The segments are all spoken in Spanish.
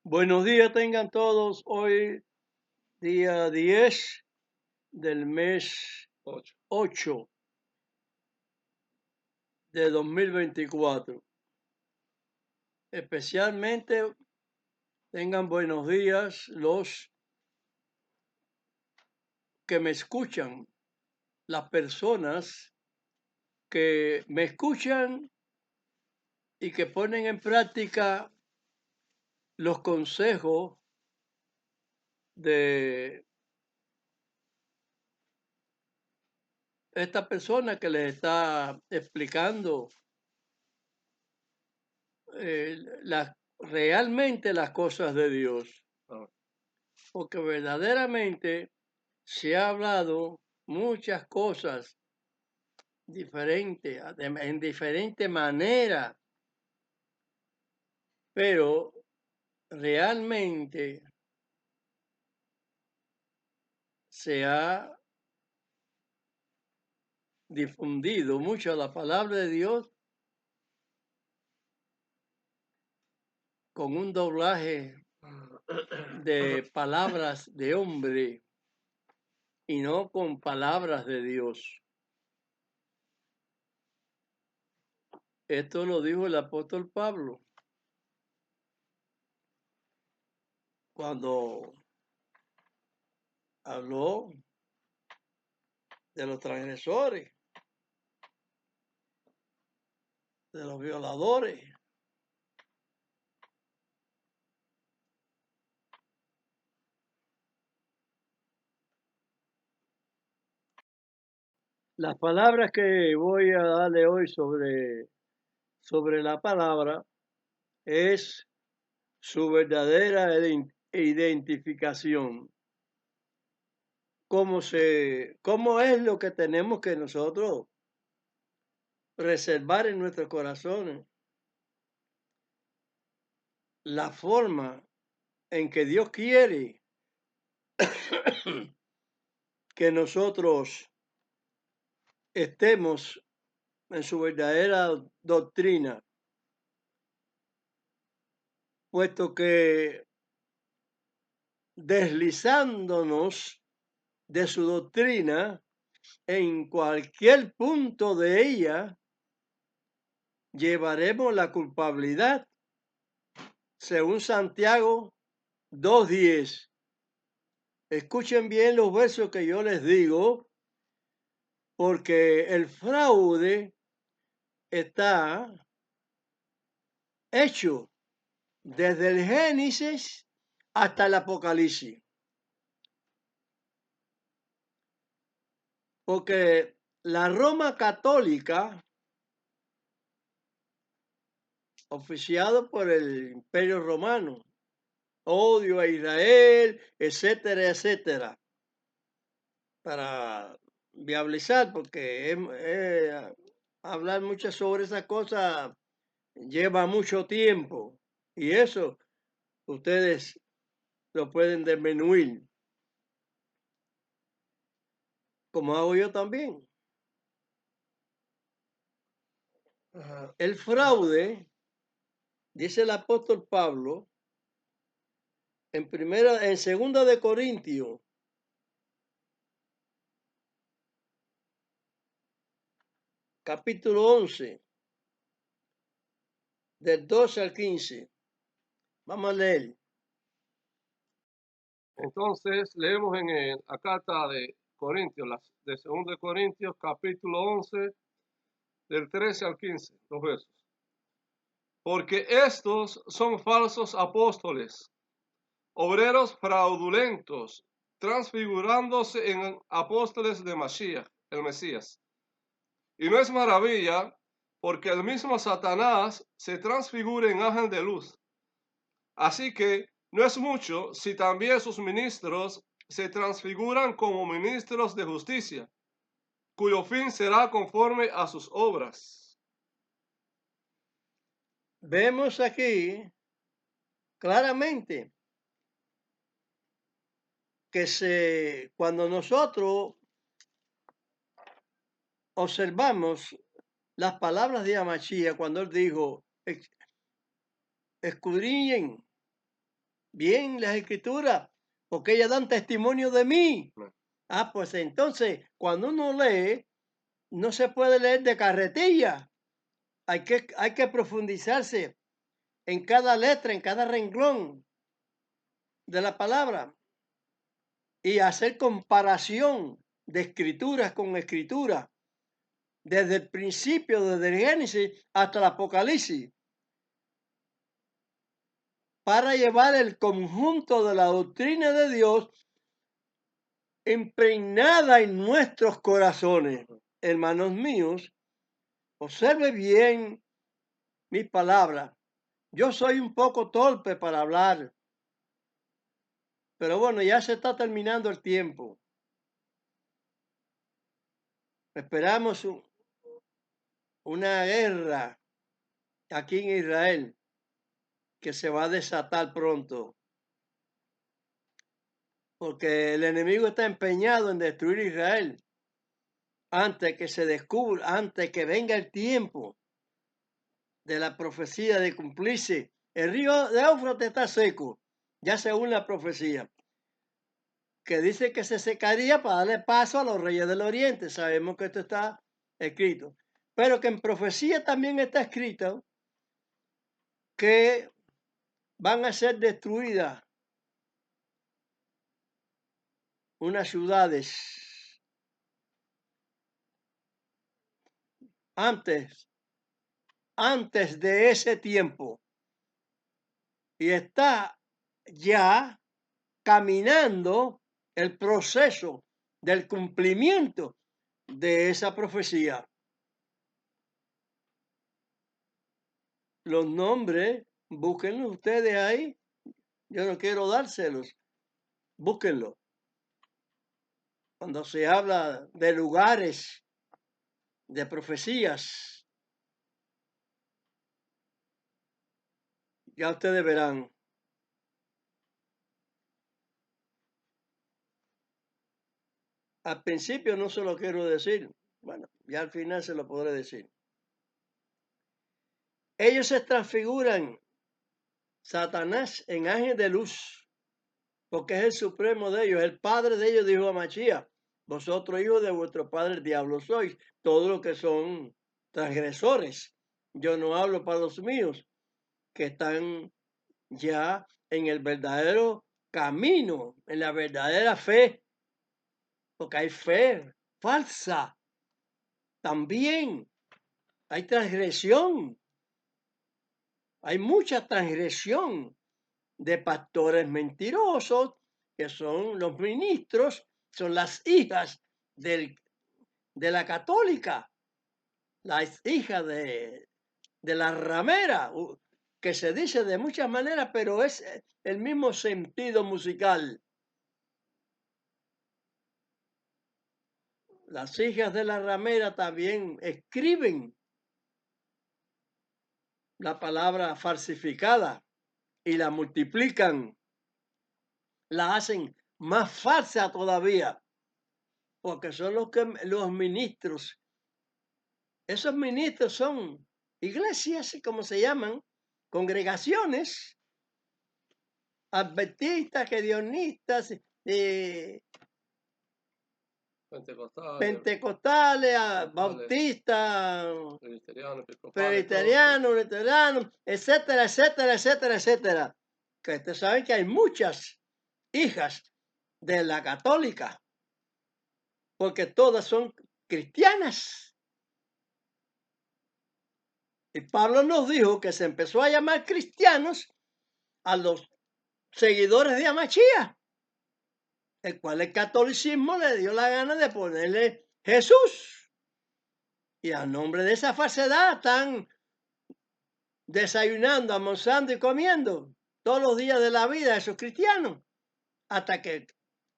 Buenos días tengan todos. Hoy día 10 del mes 8 de 2024. Especialmente tengan buenos días los que me escuchan, las personas que me escuchan y que ponen en práctica los consejos de esta persona que les está explicando realmente las cosas de Dios. Porque verdaderamente se ha hablado muchas cosas diferentes, en diferente manera, pero realmente se ha difundido mucho la palabra de Dios con un doblaje de palabras de hombre y no con palabras de Dios. Esto lo dijo el apóstol Pablo cuando habló de los transgresores, de los violadores. Las palabras que voy a darle hoy sobre la palabra es su verdadera identificación. ¿Cómo es lo que tenemos que nosotros reservar en nuestros corazones? La forma en que Dios quiere que nosotros estemos en su verdadera doctrina, puesto que deslizándonos de su doctrina en cualquier punto de ella, llevaremos la culpabilidad, según Santiago 2:10. Escuchen bien los versos que yo les digo, porque el fraude está hecho desde el Génesis hasta el Apocalipsis. Porque la Roma católica, oficiado por el Imperio Romano, odio a Israel, etcétera, etcétera, para viabilizar, porque hablar mucho sobre esa cosa lleva mucho tiempo y eso ustedes lo pueden disminuir, como hago yo también. El fraude, dice el apóstol Pablo, en segunda de Corintios, capítulo 11, del 12 al 15. Vamos a leer. Entonces leemos en la carta de Corintios, de 2 de Corintios, capítulo 11, del 13 al 15, los versos. Porque estos son falsos apóstoles, obreros fraudulentos, transfigurándose en apóstoles de Mashiach, el Mesías. Y no es maravilla, porque el mismo Satanás se transfigura en ángel de luz. Así que no es mucho si también sus ministros se transfiguran como ministros de justicia, cuyo fin será conforme a sus obras. Vemos aquí claramente que cuando nosotros observamos las palabras de Amachía, cuando él dijo, escudriñen bien las escrituras, porque ellas dan testimonio de mí. Ah, pues entonces, cuando uno lee, no se puede leer de carretilla. Hay que profundizarse en cada letra, en cada renglón de la palabra y hacer comparación de escrituras con escrituras, desde el principio, desde el Génesis hasta el Apocalipsis, para llevar el conjunto de la doctrina de Dios impregnada en nuestros corazones. Hermanos míos, observe bien mis palabras. Yo soy un poco torpe para hablar, pero bueno, ya se está terminando el tiempo. Esperamos una guerra aquí en Israel que se va a desatar pronto, porque el enemigo está empeñado en destruir Israel antes que se descubra, antes que venga el tiempo de la profecía de cumplirse. El río de Éufrates está seco, ya según la profecía, que dice que se secaría para darle paso a los reyes del oriente. Sabemos que esto está escrito, pero que en profecía también está escrito que van a ser destruidas unas ciudades antes de ese tiempo, y está ya caminando el proceso del cumplimiento de esa profecía. Los nombres, búsquenlos ustedes ahí. Yo no quiero dárselos. Búsquenlo. Cuando se habla de lugares, de profecías, ya ustedes verán. Al principio no se lo quiero decir. Bueno, ya al final se lo podré decir. Ellos se transfiguran, Satanás, en ángel de luz, porque es el supremo de ellos. El padre de ellos dijo a Machía: vosotros, hijos de vuestro padre el diablo sois, todos los que son transgresores. Yo no hablo para los míos, que están ya en el verdadero camino, en la verdadera fe, porque hay fe falsa. También hay transgresión. Hay mucha transgresión de pastores mentirosos, que son los ministros, son las hijas de la católica, las hijas de la ramera, que se dice de muchas maneras, pero es el mismo sentido musical. Las hijas de la ramera también escriben la palabra falsificada y la multiplican, la hacen más falsa todavía, porque son los ministros. Esos ministros son iglesias, como se llaman, congregaciones adventistas, gedionistas, pentecostales, bautistas, presbiterianos, luteranos, etcétera, etcétera, etcétera, etcétera. Que ustedes saben que hay muchas hijas de la católica, porque todas son cristianas. Y Pablo nos dijo que se empezó a llamar cristianos a los seguidores de Amachía, el cual el catolicismo le dio la gana de ponerle Jesús. Y a nombre de esa falsedad están desayunando, almorzando y comiendo todos los días de la vida de esos cristianos, hasta que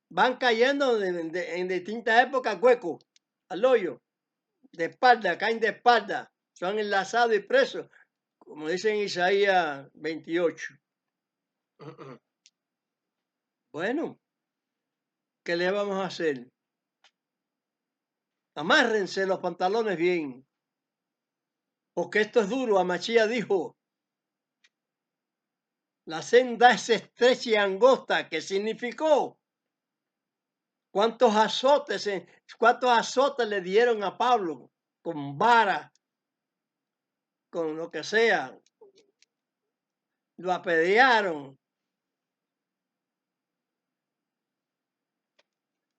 van cayendo en distintas épocas huecos, al hoyo, de espalda, caen de espalda, son enlazados y presos, como dice en Isaías 28. Bueno, ¿qué le vamos a hacer? Amárrense los pantalones bien, porque esto es duro. Amachía dijo: La senda es estrecha y angosta. ¿Qué significó? ¿Cuántos azotes le dieron a Pablo? Con vara, con lo que sea. Lo apedrearon.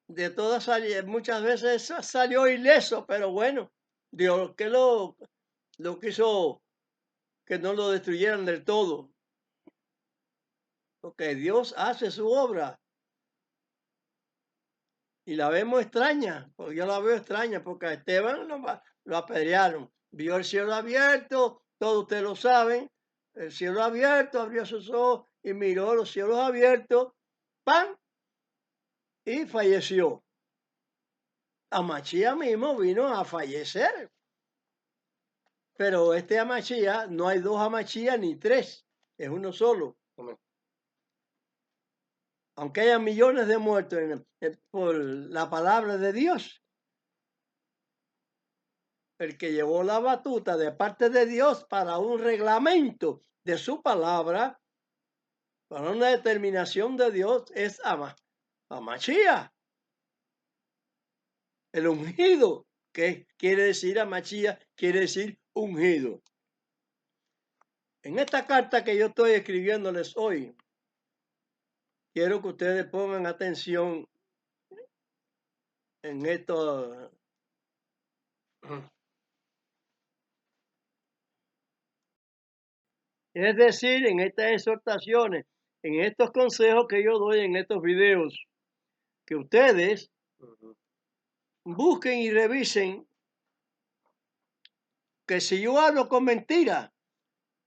De todas muchas veces salió ileso, pero bueno, Dios que lo quiso que no lo destruyeran del todo. Porque Dios hace su obra. Y la vemos extraña, porque yo la veo extraña, porque a Esteban lo apedrearon. Vio el cielo abierto, todos ustedes lo saben, el cielo abierto, abrió sus ojos y miró los cielos abiertos, ¡pam! Y falleció. Amachía mismo vino a fallecer. Pero este Amachía, no hay dos Amachías ni tres, es uno solo. Aunque haya millones de muertos por la palabra de Dios, el que llevó la batuta de parte de Dios para un reglamento de su palabra, para una determinación de Dios, es Amachía, el ungido, que quiere decir Amachía, quiere decir ungido. En esta carta que yo estoy escribiéndoles hoy, quiero que ustedes pongan atención en esto. Es decir, en estas exhortaciones, en estos consejos que yo doy en estos videos, que ustedes busquen y revisen que si yo hablo con mentira,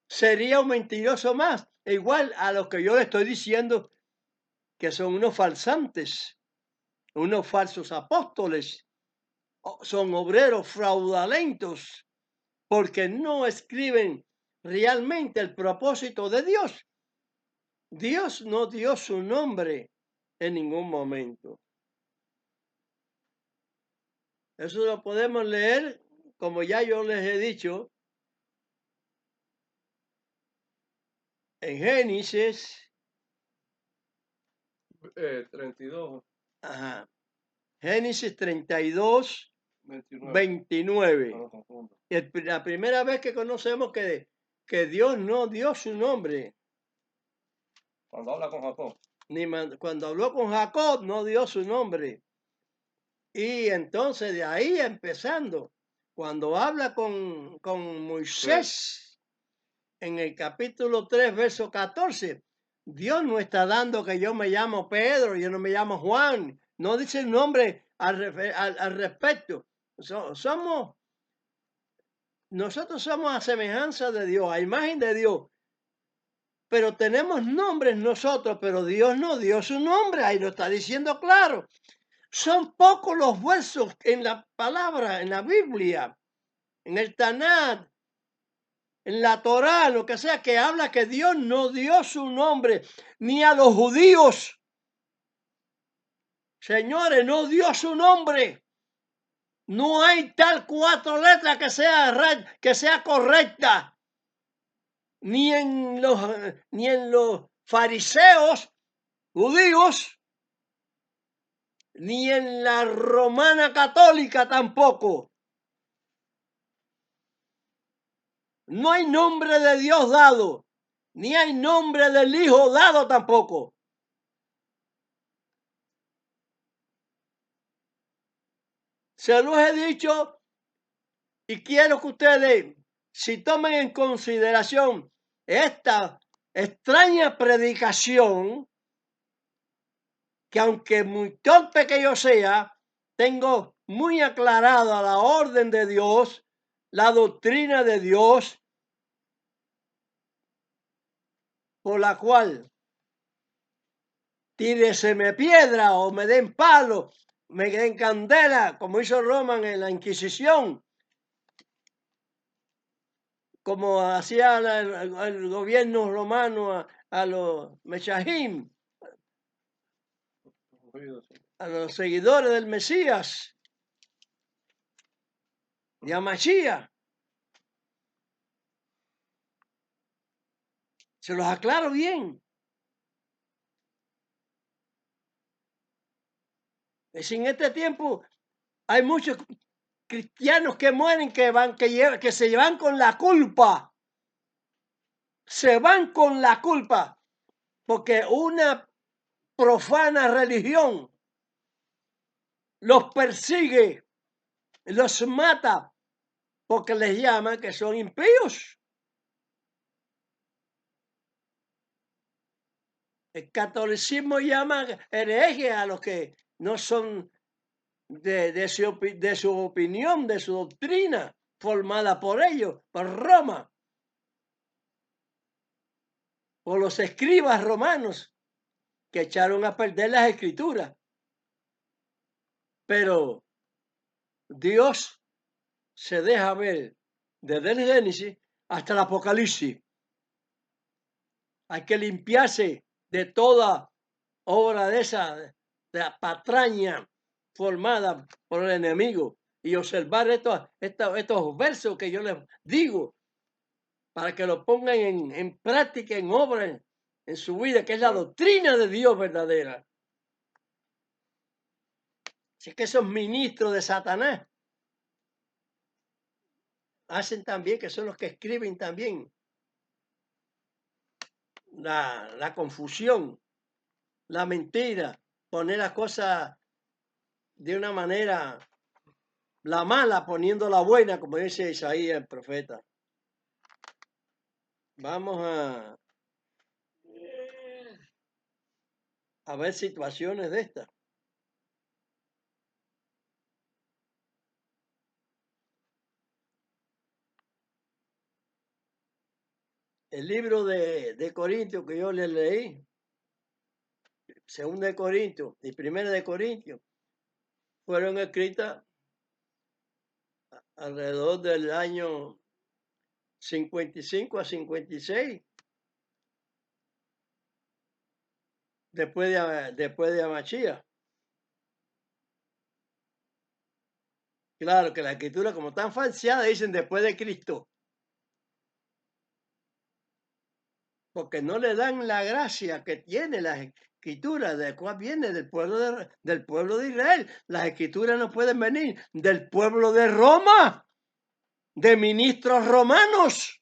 sería un mentiroso más, igual a los que yo le estoy diciendo que son unos falsantes, unos falsos apóstoles, son obreros fraudulentos, porque no escriben realmente el propósito de Dios. Dios no dio su nombre en ningún momento. Eso lo podemos leer, como ya yo les he dicho, en Génesis 32. Ajá. Génesis 32, 29. No, La primera vez que conocemos que Dios no dio su nombre. cuando habla con Jacob. Cuando habló con Jacob no dio su nombre. Y entonces de ahí empezando, cuando habla con Moisés, en el capítulo 3, verso 14, Dios no está dando que yo me llamo Pedro, yo no me llamo Juan, no dice el nombre al respecto. Nosotros somos a semejanza de Dios, a imagen de Dios, pero tenemos nombres nosotros, pero Dios no dio su nombre, ahí lo está diciendo claro. Son pocos los versos en la palabra, en la Biblia, en el Tanakh, en la Torá, lo que sea, que habla que Dios no dio su nombre ni a los judíos. Señores, no dio su nombre. No hay tal 4 letras que sea correcta. Ni en los fariseos judíos, ni en la romana católica tampoco. No hay nombre de Dios dado, ni hay nombre del Hijo dado tampoco. Se los he dicho y quiero que ustedes, si tomen en consideración esta extraña predicación, que aunque muy torpe que yo sea, tengo muy aclarada la orden de Dios, la doctrina de Dios, por la cual tíreseme piedra o me den palo, me den candela, como hizo Roma en la Inquisición, como hacía el gobierno romano a los mechahim, a los seguidores del Mesías, de Amachía. Se los aclaro bien. Es en este tiempo hay muchos cristianos que mueren, que se van con la culpa. Se van con la culpa. Porque una profana religión los persigue, los mata, porque les llama que son impíos. El catolicismo llama herejes a los que no son de su opinión, de su doctrina, formada por ellos, por Roma, por los escribas romanos que echaron a perder las escrituras. Pero Dios se deja ver desde el Génesis hasta el Apocalipsis. Hay que limpiarse de toda obra de esa, de la patraña formada por el enemigo y observar estos versos que yo les digo para que lo pongan en práctica, en obra, en su vida, que es la doctrina de Dios verdadera. Así que esos ministros de Satanás hacen también, que son los que escriben también la confusión, la mentira, poner las cosas de una manera, la mala poniendo la buena, como dice Isaías el profeta. Vamos a ver situaciones de estas. El libro de Corintios que yo les leí, Segunda de Corintios y Primera de Corintios, fueron escritas alrededor del año 55 a 56, después de Amachía. Claro que la escritura, como están falseadas, dicen después de Cristo. Porque no le dan la gracia que tiene las escrituras, de cuál viene del pueblo de Israel. Las escrituras no pueden venir del pueblo de Roma, de ministros romanos.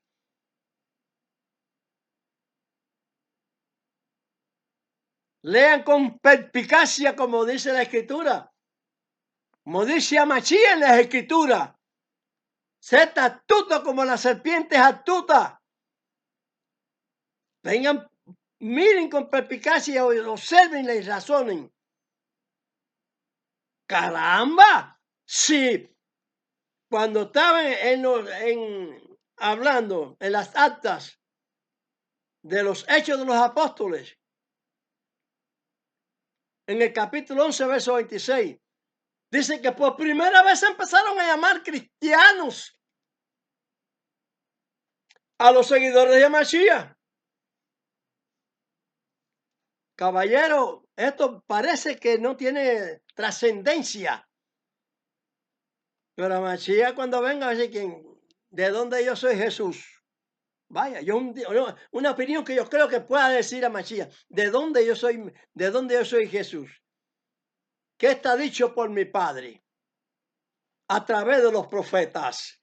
Lean con perspicacia, como dice la escritura, como dice Amachía en las escrituras. Sed astuto como la serpiente es astuta. Vengan, miren con perspicacia, observen y razonen. ¡Caramba! Sí, cuando estaban hablando en las actas de los Hechos de los Apóstoles, en el capítulo 11, verso 26, dice que por primera vez empezaron a llamar cristianos a los seguidores de Mashiach. Caballero, esto parece que no tiene trascendencia. Pero Mashiach cuando venga va a decir de dónde yo soy Jesús. Vaya, una opinión que yo creo que pueda decir a Mashiach, de dónde yo soy Jesús. ¿Qué está dicho por mi Padre? A través de los profetas.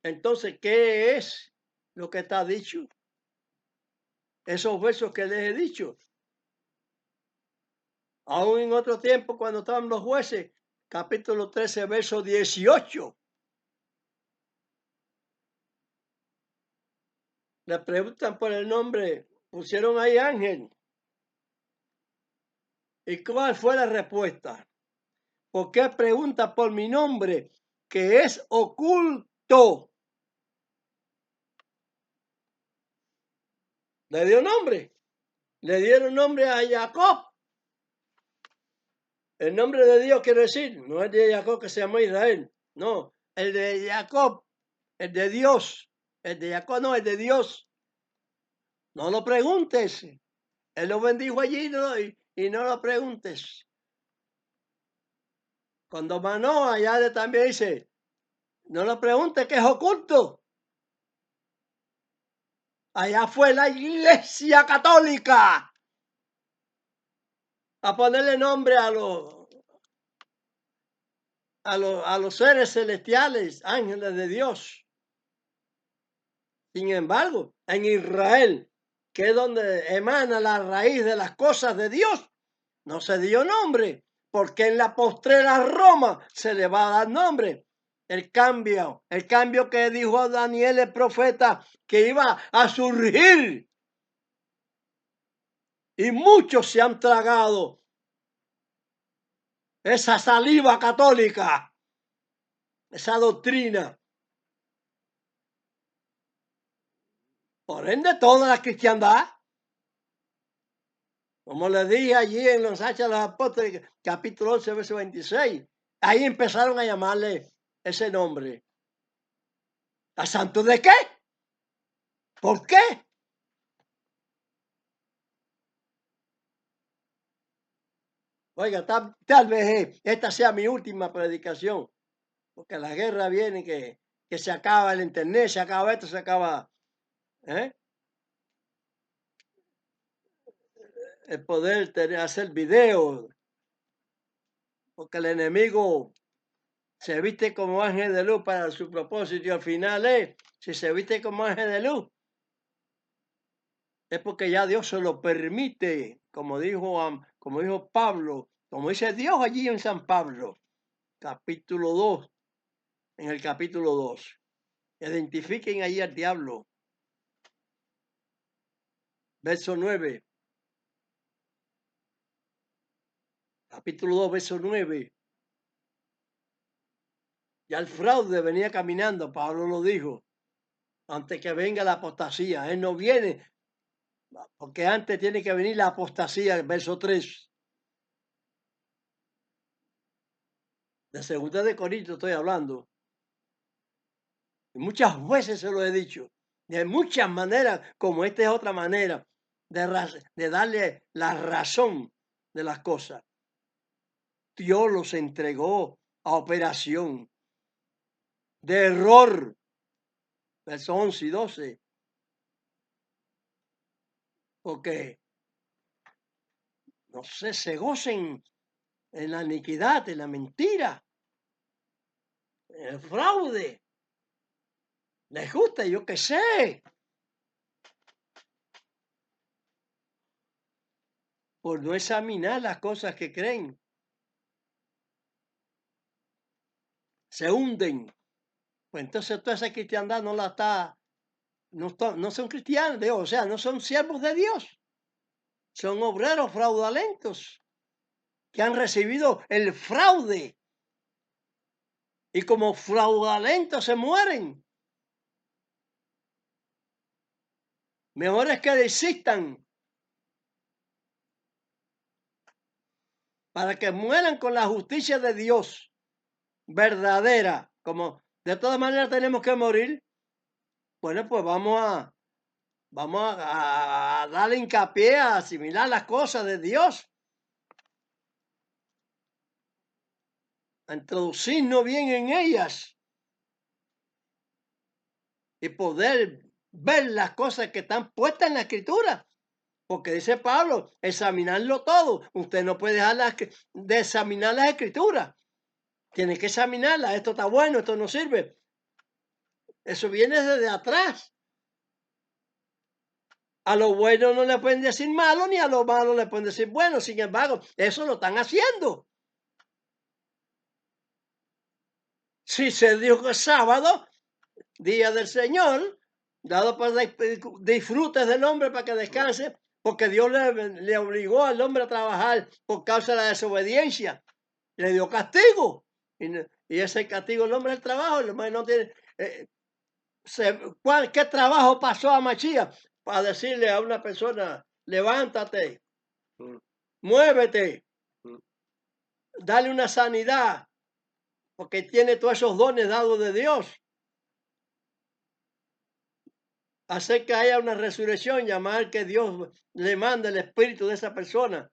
Entonces, ¿qué es lo que está dicho? Esos versos que les he dicho. Aún en otro tiempo, cuando estaban los jueces, capítulo 13, verso 18. Le preguntan por el nombre, pusieron ahí ángel. ¿Y cuál fue la respuesta? ¿Por qué pregunta por mi nombre, que es oculto? Le dio nombre. Le dieron nombre a Jacob. El nombre de Dios quiere decir, no es de Jacob que se llama Israel. No, el de Jacob, el de Dios. El de Jacob no, el de Dios. No lo preguntes. Él lo bendijo allí y no lo preguntes. Cuando Manoah allá también dice, No lo pregunte, que es oculto. Allá fue la Iglesia Católica a ponerle nombre a los seres celestiales, ángeles de Dios. Sin embargo, en Israel, que es donde emana la raíz de las cosas de Dios, no se dio nombre, porque en la postrera Roma se le va a dar nombre. El cambio que dijo Daniel el profeta, que iba a surgir. Y muchos se han tragado esa saliva católica, esa doctrina. Por ende, toda la cristiandad, como le dije allí en los Hechos de los Apóstoles, capítulo 11, verso 26, ahí empezaron a llamarle ese nombre. ¿A santo de qué? ¿Por qué? Oiga, tal vez esta sea mi última predicación, porque la guerra viene, que se acaba el internet, se acaba esto, se acaba el poder hacer videos, porque el enemigo se viste como ángel de luz para su propósito y al final si se viste como ángel de luz, es porque ya Dios se lo permite, como dijo Pablo, como dice Dios allí en San Pablo, capítulo 2, en el capítulo 2. Identifiquen ahí al diablo. Verso 9. Capítulo 2, verso 9. Ya el fraude venía caminando, Pablo lo dijo, antes que venga la apostasía. Él no viene, porque antes tiene que venir la apostasía, verso 3. De segunda de Corintios estoy hablando. Y muchas veces se lo he dicho. De muchas maneras, como esta es otra manera de darle la razón de las cosas. Dios los entregó a operación de error. Versos 11 y 12. Porque, no sé, se gocen en la iniquidad, en la mentira, en el fraude. Les gusta, yo qué sé. Por no examinar las cosas que creen. Se hunden. Pues entonces toda esa cristiandad no son cristianos, o sea, no son siervos de Dios. Son obreros fraudulentos que han recibido el fraude y como fraudulentos se mueren. Mejor es que desistan para que mueran con la justicia de Dios verdadera. Como de todas maneras tenemos que morir, bueno, pues vamos a darle hincapié a asimilar las cosas de Dios, a introducirnos bien en ellas y poder ver las cosas que están puestas en la escritura. Porque dice Pablo, examinarlo todo. Usted no puede dejar de examinar las escrituras. Tiene que examinarlas. Esto está bueno, esto no sirve. Eso viene desde atrás. A lo bueno no le pueden decir malo, ni a lo malo le pueden decir bueno. Sin embargo, eso lo están haciendo. Si se dijo que es sábado, día del Señor, dado para disfrutes del hombre para que descanse, porque Dios le obligó al hombre a trabajar por causa de la desobediencia. Le dio castigo. Y ese castigo, el hombre del trabajo, el hombre no tiene... ¿Qué trabajo pasó a Machía? Para decirle a una persona, levántate, muévete, dale una sanidad, porque tiene todos esos dones dados de Dios. Hacer que haya una resurrección, llamar que Dios le mande el espíritu de esa persona.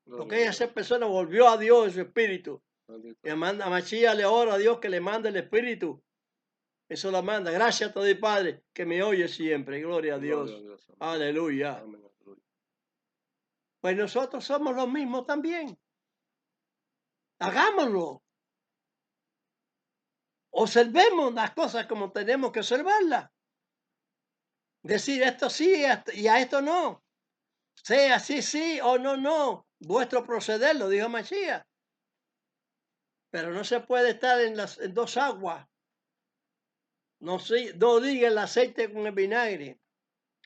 Porque esa persona volvió a Dios en su espíritu. Bendito. Que manda a Machía, le ora a Dios que le mande el Espíritu. Eso lo manda. Gracias a todo el Padre que me oye siempre. Gloria a Dios. Gloria a Dios. Amén. Aleluya. Amén. Aleluya. Pues nosotros somos los mismos también. Hagámoslo. Observemos las cosas como tenemos que observarlas. Decir esto sí y a esto no. Sea sí, sí o no, no. Vuestro proceder, lo dijo Machía. Pero no se puede estar en dos aguas. No diga el aceite con el vinagre.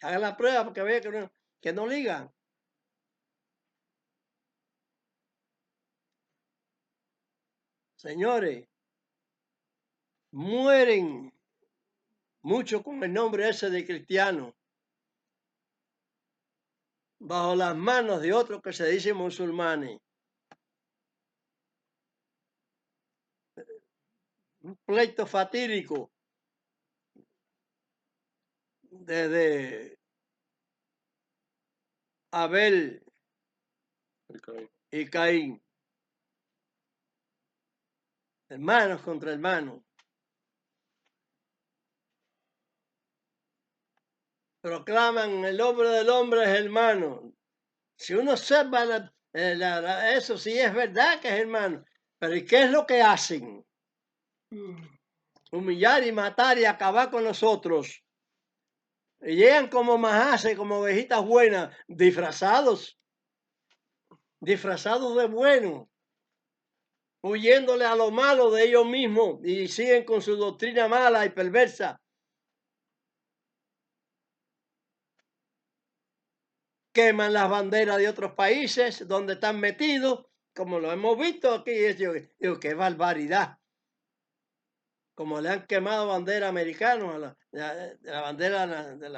Hagan la prueba porque vea que no ligan. Señores, mueren muchos con el nombre ese de cristiano bajo las manos de otros que se dicen musulmanes. Un pleito fatídico desde Abel Okay. y Caín. Hermanos contra hermanos. Proclaman el hombre del hombre es hermano. Si uno observa eso, sí es verdad que es hermano. Pero ¿y qué es lo que hacen? Humillar y matar y acabar con nosotros. Y llegan como majaces, como ovejitas buenas, disfrazados de bueno, huyéndole a lo malo de ellos mismos y siguen con su doctrina mala y perversa. Queman las banderas de otros países donde están metidos, como lo hemos visto aquí. Digo, qué barbaridad. Como le han quemado bandera americana, la bandera de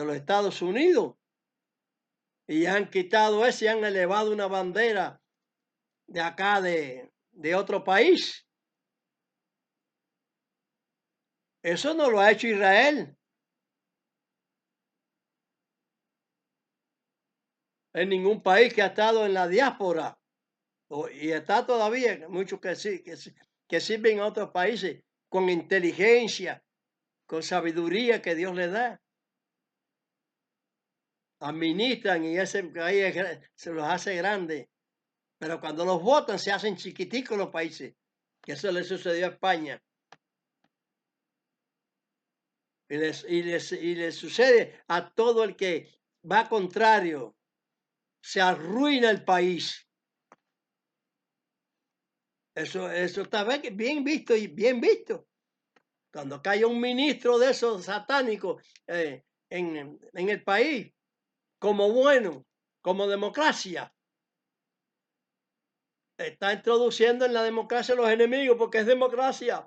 los Estados Unidos, y han quitado eso y han elevado una bandera de acá de otro país. Eso no lo ha hecho Israel. En ningún país que ha estado en la diáspora, y está todavía, muchos que sí, que sirven a otros países con inteligencia, con sabiduría que Dios les da. Administran y ese país se los hace grandes. Pero cuando los votan se hacen chiquiticos los países. Que eso le sucedió a España. Y les sucede a todo el que va contrario. Se arruina el país. Eso está bien visto y bien visto. Cuando cae un ministro de esos satánicos en el país, como bueno, como democracia, está introduciendo en la democracia los enemigos porque es democracia.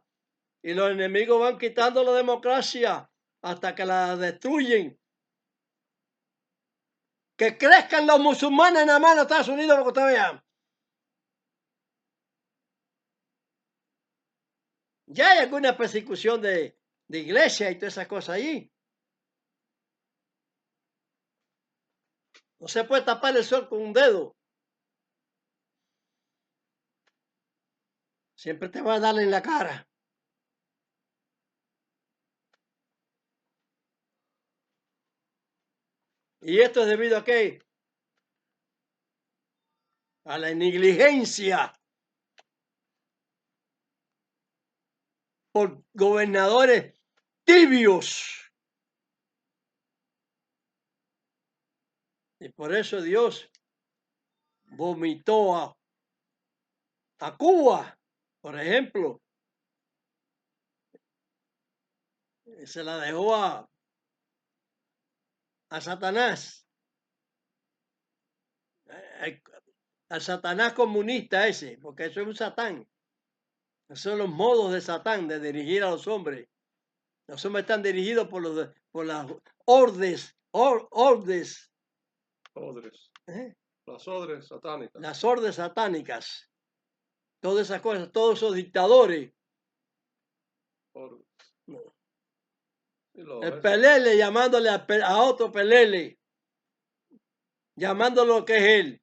Y los enemigos van quitando la democracia hasta que la destruyen. Que crezcan los musulmanes nada más en Estados Unidos, para que ustedes vean. Ya hay alguna persecución de iglesia y todas esas cosas allí. No se puede tapar el sol con un dedo. Siempre te va a dar en la cara. ¿Y esto es debido a qué? A la negligencia por gobernadores tibios. Y por eso Dios vomitó a Cuba, por ejemplo. Se la dejó a Satanás. Al Satanás comunista ese, porque eso es un Satán. Esos son los modos de Satán de dirigir a los hombres. Los hombres están dirigidos por las órdenes. Las órdenes satánicas. Las órdenes satánicas. Todas esas cosas, todos esos dictadores. El pelele llamándole a otro pelele. Llamándolo que es él.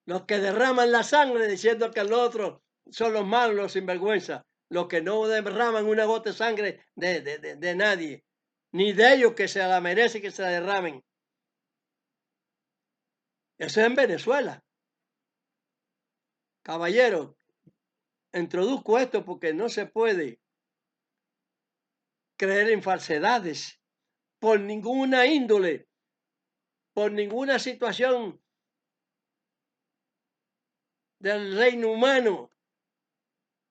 Los que derraman la sangre diciendo que los otros son los malos, los sinvergüenza. Los que no derraman una gota de sangre de nadie. Ni de ellos que se la merecen que se la derramen. Eso es en Venezuela. Caballero, introduzco esto porque no se puede creer en falsedades por ninguna índole, por ninguna situación del reino humano,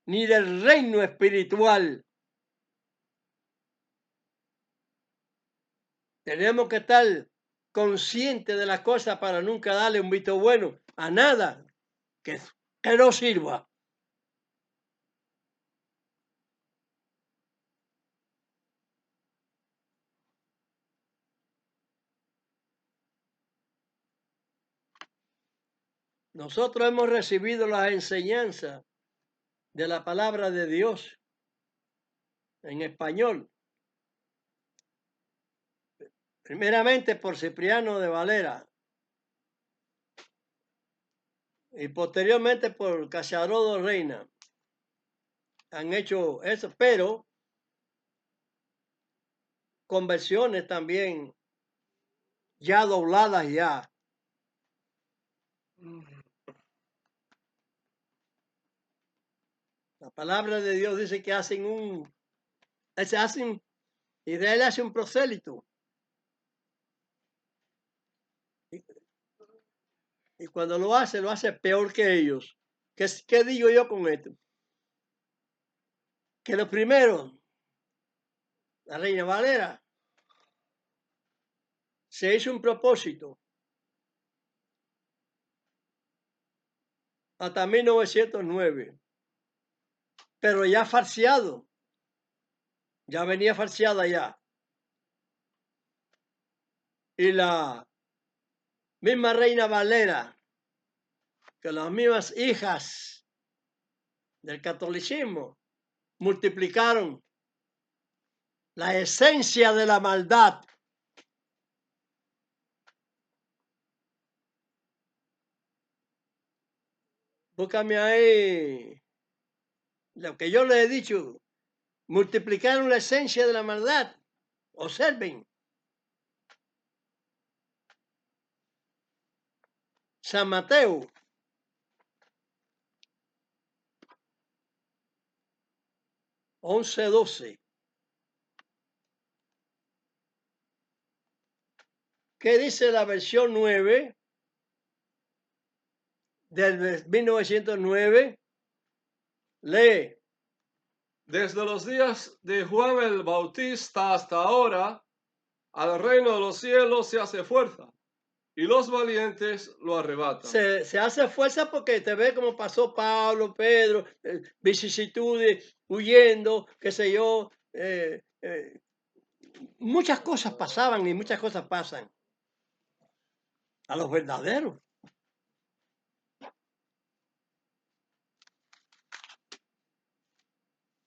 ni del reino espiritual. Tenemos que estar conscientes de las cosas para nunca darle un visto bueno a nada que no sirva. Nosotros hemos recibido las enseñanzas de la palabra de Dios en español, primeramente por Cipriano de Valera y posteriormente por Casarodo Reina. Han hecho eso, pero con versiones también ya dobladas ya. La palabra de Dios dice que Israel hace un prosélito. Y cuando lo hace peor que ellos. ¿Qué digo yo con esto? Que lo primero, la Reina Valera se hizo un propósito hasta 1909, pero ya farseado, ya venía farseada ya. Y la misma Reina Valera, que las mismas hijas del catolicismo multiplicaron la esencia de la maldad. Búscame ahí lo que yo les he dicho. Multiplicaron la esencia de la maldad. Observen. San Mateo. (11:12). ¿Qué dice la versión 9 del 1909? Lee. Desde los días de Juan el Bautista hasta ahora, al reino de los cielos se hace fuerza, y los valientes lo arrebatan. Se hace fuerza porque te ve como pasó Pablo, Pedro, vicisitudes, huyendo, qué sé yo. Muchas cosas pasaban y muchas cosas pasan. A los verdaderos.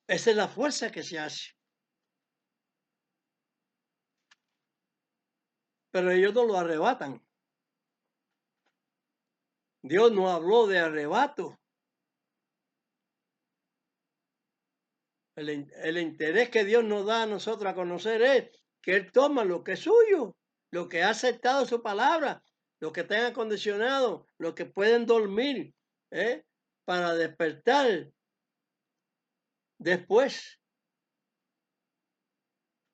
Esa es la fuerza que se hace. Pero ellos no lo arrebatan. Dios no habló de arrebato. El interés que Dios nos da a nosotros a conocer es que Él toma lo que es suyo, lo que ha aceptado su palabra, lo que tenga acondicionado, lo que pueden dormir, para despertar después.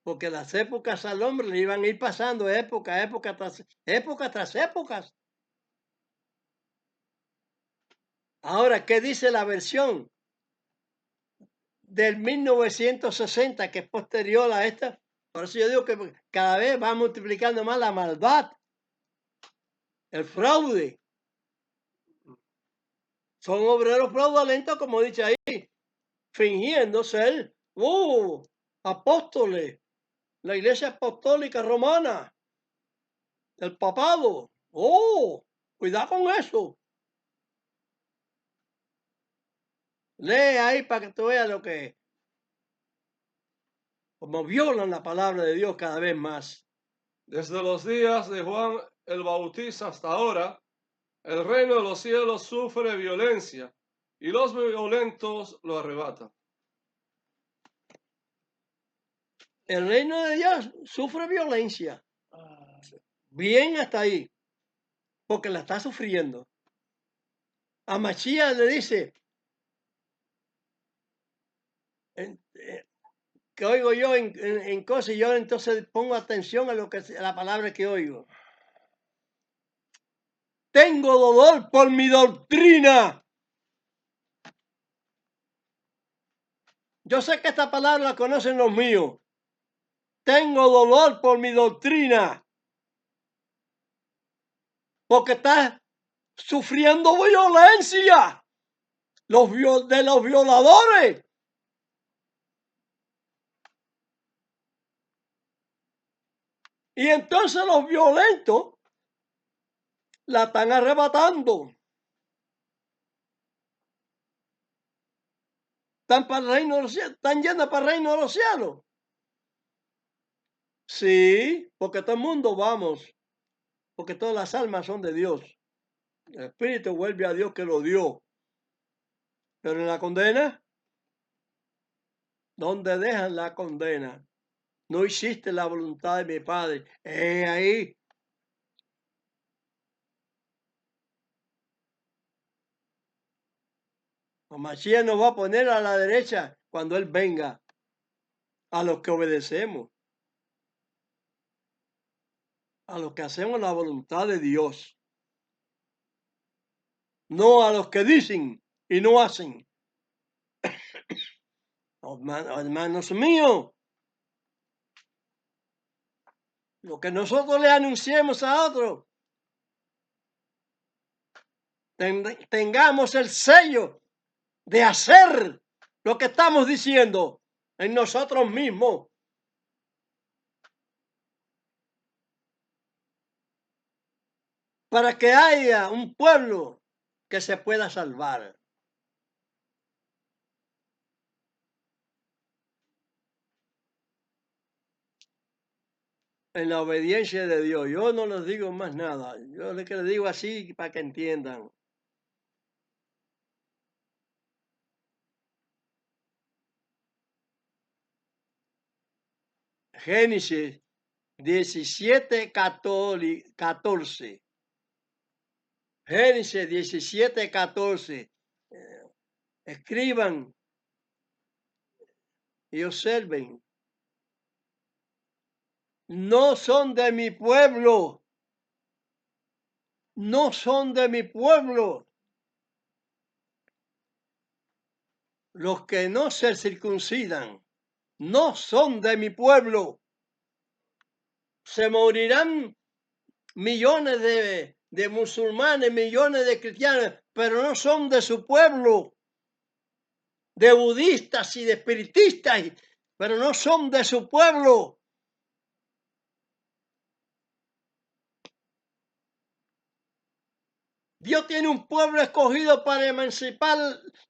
Porque las épocas al hombre le iban a ir pasando época tras épocas. Ahora, ¿qué dice la versión del 1960, que es posterior a esta? Por eso yo digo que cada vez va multiplicando más la maldad, el fraude. Son obreros fraudulentos, como dice ahí, fingiendo ser apóstoles, la iglesia apostólica romana, el papado. Cuidado con eso. Lee ahí para que tú veas lo que, como violan la palabra de Dios cada vez más. Desde los días de Juan el Bautista hasta ahora, El reino de los cielos sufre violencia y los violentos lo arrebatan. El reino de Dios sufre violencia. Bien hasta ahí, porque la está sufriendo. A Mashiach le dice, que oigo yo en cosas, y yo entonces pongo atención a la palabra que oigo. Tengo dolor por mi doctrina. Yo sé que esta palabra la conocen los míos. Tengo dolor por mi doctrina. Porque está sufriendo violencia de los violadores. Y entonces los violentos la están arrebatando. Están para el reino de los cielos, están yendo para el reino de los cielos. Sí, porque todo el mundo vamos, porque todas las almas son de Dios. El Espíritu vuelve a Dios que lo dio. Pero en la condena, ¿dónde dejan la condena? No hiciste la voluntad de mi Padre. Ahí. Mashiach nos va a poner a la derecha cuando Él venga. A los que obedecemos. A los que hacemos la voluntad de Dios. No a los que dicen y no hacen. Hermanos míos, lo que nosotros le anunciemos a otros, tengamos el sello de hacer lo que estamos diciendo en nosotros mismos. Para que haya un pueblo que se pueda salvar. En la obediencia de Dios. Yo no les digo más nada. Yo les digo así para que entiendan. Génesis 17, 14. Génesis 17, 14. Escriban y observen. No son de mi pueblo. No son de mi pueblo. Los que no se circuncidan. No son de mi pueblo. Se morirán millones de musulmanes, millones de cristianos, pero no son de su pueblo. De budistas y de espiritistas, pero no son de su pueblo. Dios tiene un pueblo escogido para emancipar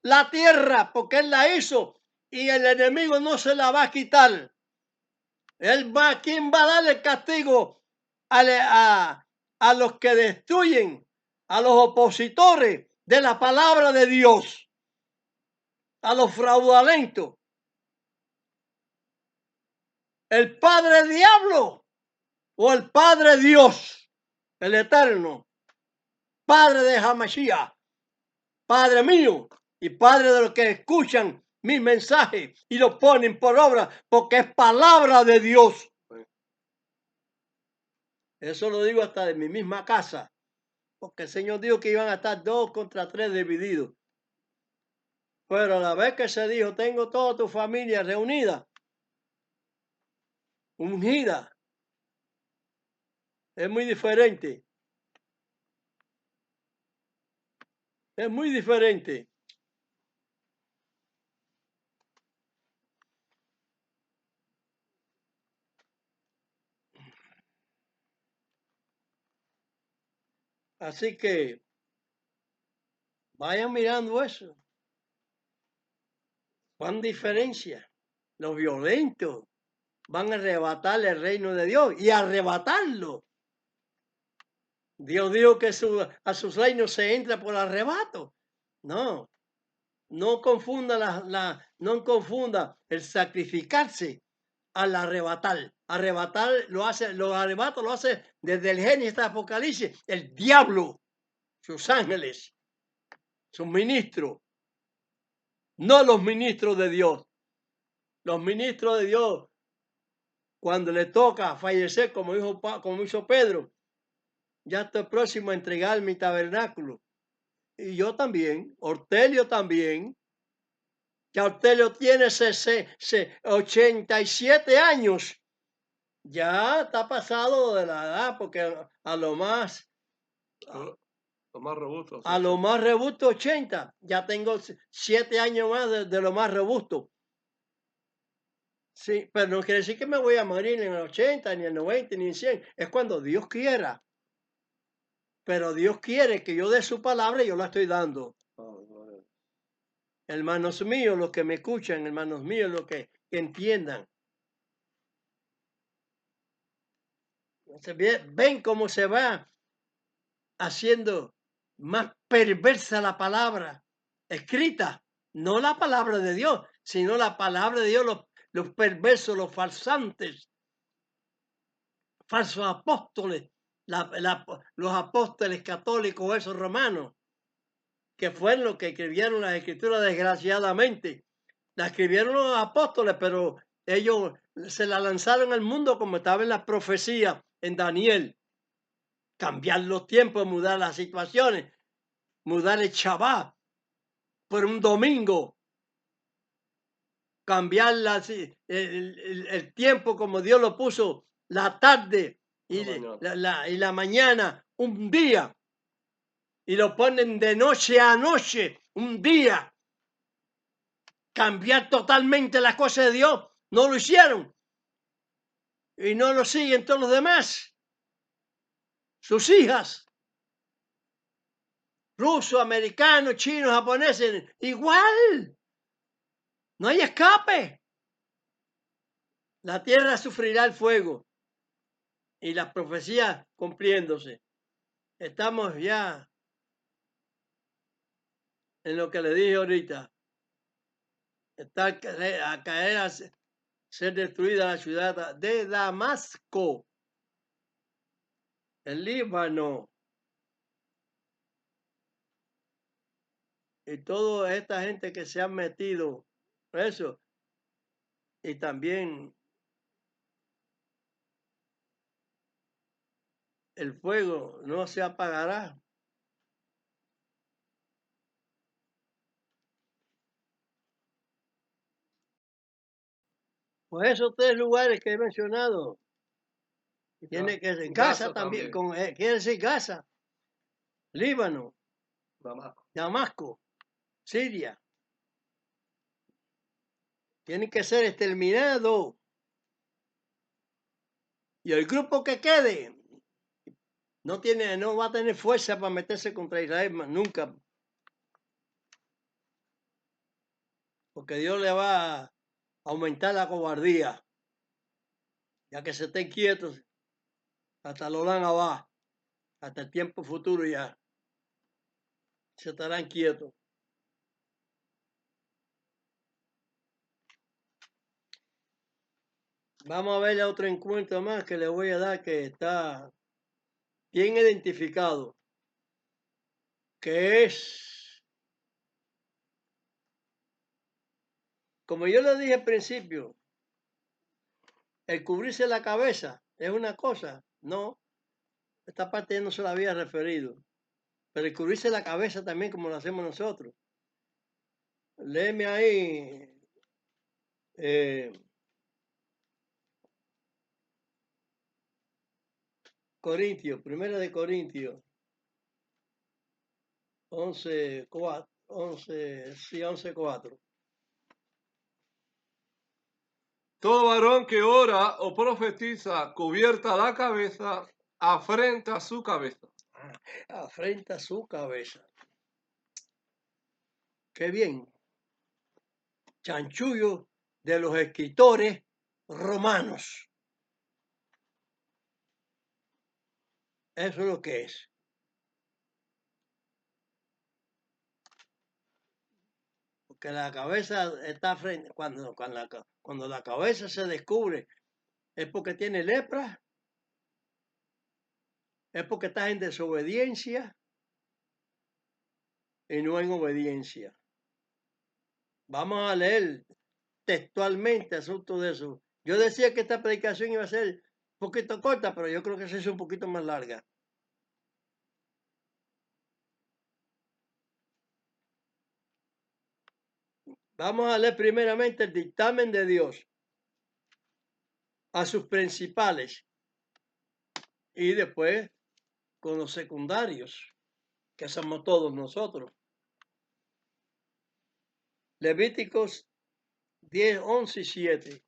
la tierra, porque Él la hizo y el enemigo no se la va a quitar. ¿Quién va a darle el castigo a los que destruyen, a los opositores de la palabra de Dios, a los fraudulentos? ¿El Padre Diablo o el Padre Dios, el Eterno? Padre de Hamashiach, Padre mío y Padre de los que escuchan mis mensajes y los ponen por obra, porque es palabra de Dios. Eso lo digo hasta de mi misma casa, porque el Señor dijo que iban a estar 2 contra 3 divididos. Pero a la vez que se dijo, tengo toda tu familia reunida, ungida, es muy diferente. Es muy diferente. Así que vayan mirando eso. ¿Cuán diferencia? Los violentos van a arrebatar el reino de Dios y arrebatarlo. Dios dijo que a sus reinos se entra por arrebato. No, no confunda no confunda el sacrificarse al arrebatar. Arrebatar lo hace, los arrebatos lo hace desde el Génesis hasta el Apocalipsis, el diablo, sus ángeles, sus ministros, no los ministros de Dios. Los ministros de Dios, cuando le toca fallecer, como hizo Pedro, ya estoy próximo a entregar mi tabernáculo. Y yo también, Ortelio también. Ya Ortelio tiene 87 años. Ya está pasado de la edad, porque a lo más robusto. a lo más robusto 80. Ya tengo 7 años más de lo más robusto. Sí, pero no quiere decir que me voy a morir en el 80, ni en el 90, ni en 100. Es cuando Dios quiera. Pero Dios quiere que yo dé su palabra y yo la estoy dando. Hermanos míos, los que me escuchan, hermanos míos, los que entiendan. Ven cómo se va haciendo más perversa la palabra escrita. No la palabra de Dios, sino la palabra de Dios, los perversos, los falsantes, falsos apóstoles, los apóstoles católicos, esos romanos, que fueron los que escribieron las escrituras desgraciadamente. La escribieron los apóstoles, pero ellos se la lanzaron al mundo como estaba en la profecía en Daniel. Cambiar los tiempos, mudar las situaciones, mudar el Shabbat por un domingo, cambiar el tiempo como Dios lo puso, la tarde y la mañana, un día, y lo ponen de noche a noche, un día. Cambiar totalmente las cosas de Dios, no lo hicieron. Y no lo siguen todos los demás. Sus hijas, rusos, americanos, chinos, japoneses, igual. No hay escape. La tierra sufrirá el fuego y las profecías cumpliéndose. Estamos ya en lo que le dije ahorita. Está a caer a ser destruida la ciudad de Damasco, el Líbano. Y toda esta gente que se ha metido eso. Y también el fuego no se apagará. Pues esos 3 lugares que he mencionado, tiene que ser Gaza también, quiere decir Gaza, Líbano, Damasco, Siria. Tiene que ser exterminado. Y el grupo que quede no va a tener fuerza para meterse contra Israel nunca. Porque Dios le va a aumentar la cobardía. Ya que se estén quietos, hasta lo dan abajo, hasta el tiempo futuro ya. Se estarán quietos. Vamos a ver otro encuentro más que le voy a dar que está bien identificado, que es, como yo le dije al principio, el cubrirse la cabeza es una cosa, no, esta parte ya no se la había referido, pero el cubrirse la cabeza también como lo hacemos nosotros. Léeme ahí, Corintios, 1 de Corintios, 11:4. Todo varón que ora o profetiza cubierta la cabeza, afrenta su cabeza. Afrenta su cabeza. Qué bien. Chanchullo de los escritores romanos. Eso es lo que es. Porque la cabeza está frente, cuando la cabeza se descubre, es porque tiene lepra, es porque estás en desobediencia y no en obediencia. Vamos a leer textualmente asunto de eso. Yo decía que esta predicación iba a ser un poquito corta, pero yo creo que se hizo un poquito más larga. Vamos a leer primeramente el dictamen de Dios a sus principales y después con los secundarios, que somos todos nosotros. Levíticos 10, 11 y 7.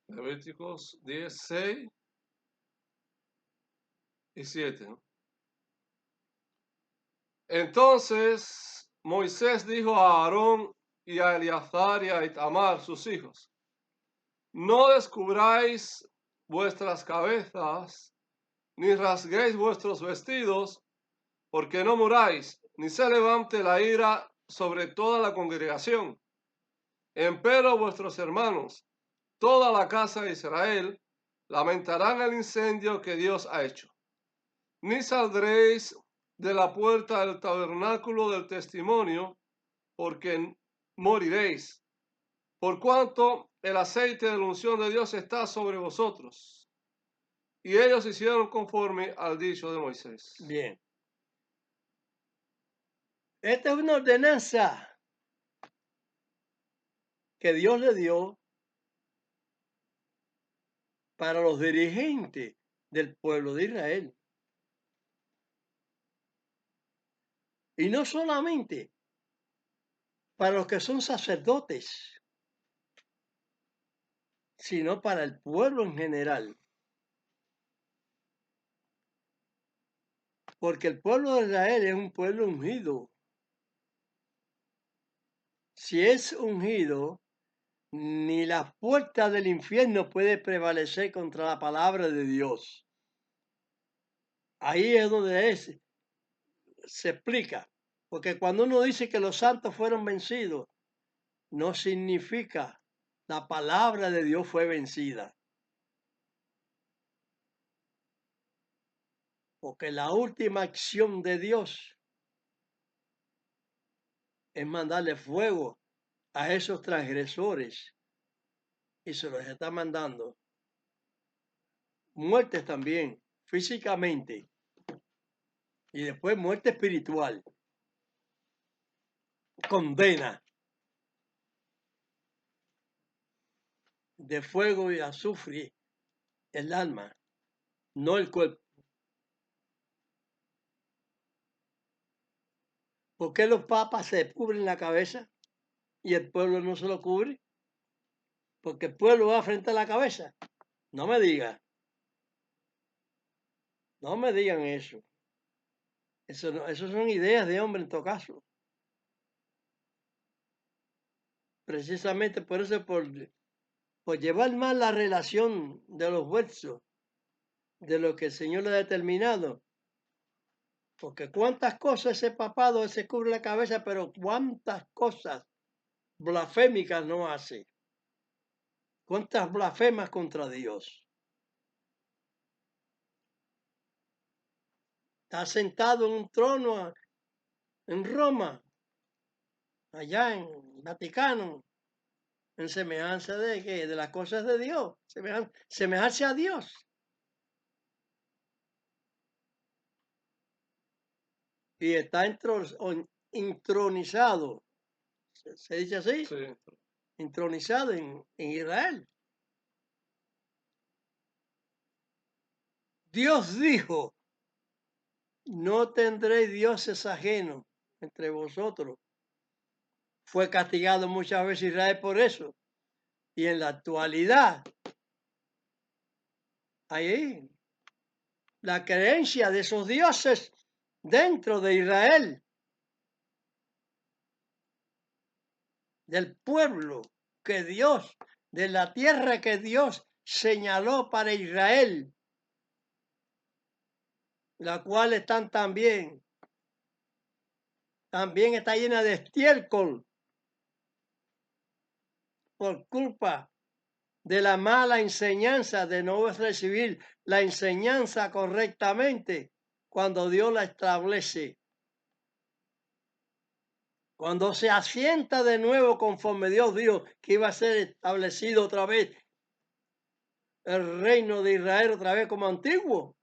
Levíticos 10, 6 y 7. ¿No? Entonces Moisés dijo a Aarón y a Eleazar y a Itamar, sus hijos: no descubráis vuestras cabezas, ni rasguéis vuestros vestidos, porque no muráis, ni se levante la ira sobre toda la congregación. Empero vuestros hermanos, toda la casa de Israel, lamentarán el incendio que Dios ha hecho. Ni saldréis de la puerta del tabernáculo del testimonio, porque moriréis, por cuanto el aceite de la unción de Dios está sobre vosotros. Y ellos hicieron conforme al dicho de Moisés. Bien. Esta es una ordenanza que Dios le dio para los dirigentes del pueblo de Israel. Y no solamente para los que son sacerdotes, sino para el pueblo en general. Porque el pueblo de Israel es un pueblo ungido. Si es ungido, ni la puerta del infierno puede prevalecer contra la palabra de Dios. Ahí es donde se explica. Porque cuando uno dice que los santos fueron vencidos, no significa la palabra de Dios fue vencida. Porque la última acción de Dios es mandarle fuego a esos transgresores. Y se los está mandando. Muertes también, físicamente. Y después muerte espiritual. Condena. De fuego y azufre el alma, no el cuerpo. ¿Por qué los papas se cubren la cabeza y el pueblo no se lo cubre? Porque el pueblo va frente a la cabeza. No me digan. No me digan eso. Eso son ideas de hombre en todo caso. Precisamente por eso, por llevar mal la relación de los huesos, de lo que el Señor le ha determinado. Porque cuántas cosas ese papado se cubre la cabeza, pero cuántas cosas blasfémicas no hace. Cuántas blasfemas contra Dios. Está sentado en un trono en Roma, allá en Vaticano, en semejanza de ¿qué? De las cosas de Dios, semejanza a Dios. Y está intronizado, ¿se dice así? Sí. Intronizado en Israel. Dios dijo, no tendréis dioses ajenos entre vosotros. Fue castigado muchas veces Israel por eso. Y en la actualidad, ahí, la creencia de esos dioses dentro de Israel, del pueblo que Dios, de la tierra que Dios señaló para Israel, la cual están también está llena de estiércol por culpa de la mala enseñanza, de no recibir la enseñanza correctamente cuando Dios la establece. Cuando se asienta de nuevo conforme Dios dijo que iba a ser establecido otra vez el reino de Israel, otra vez como antiguo,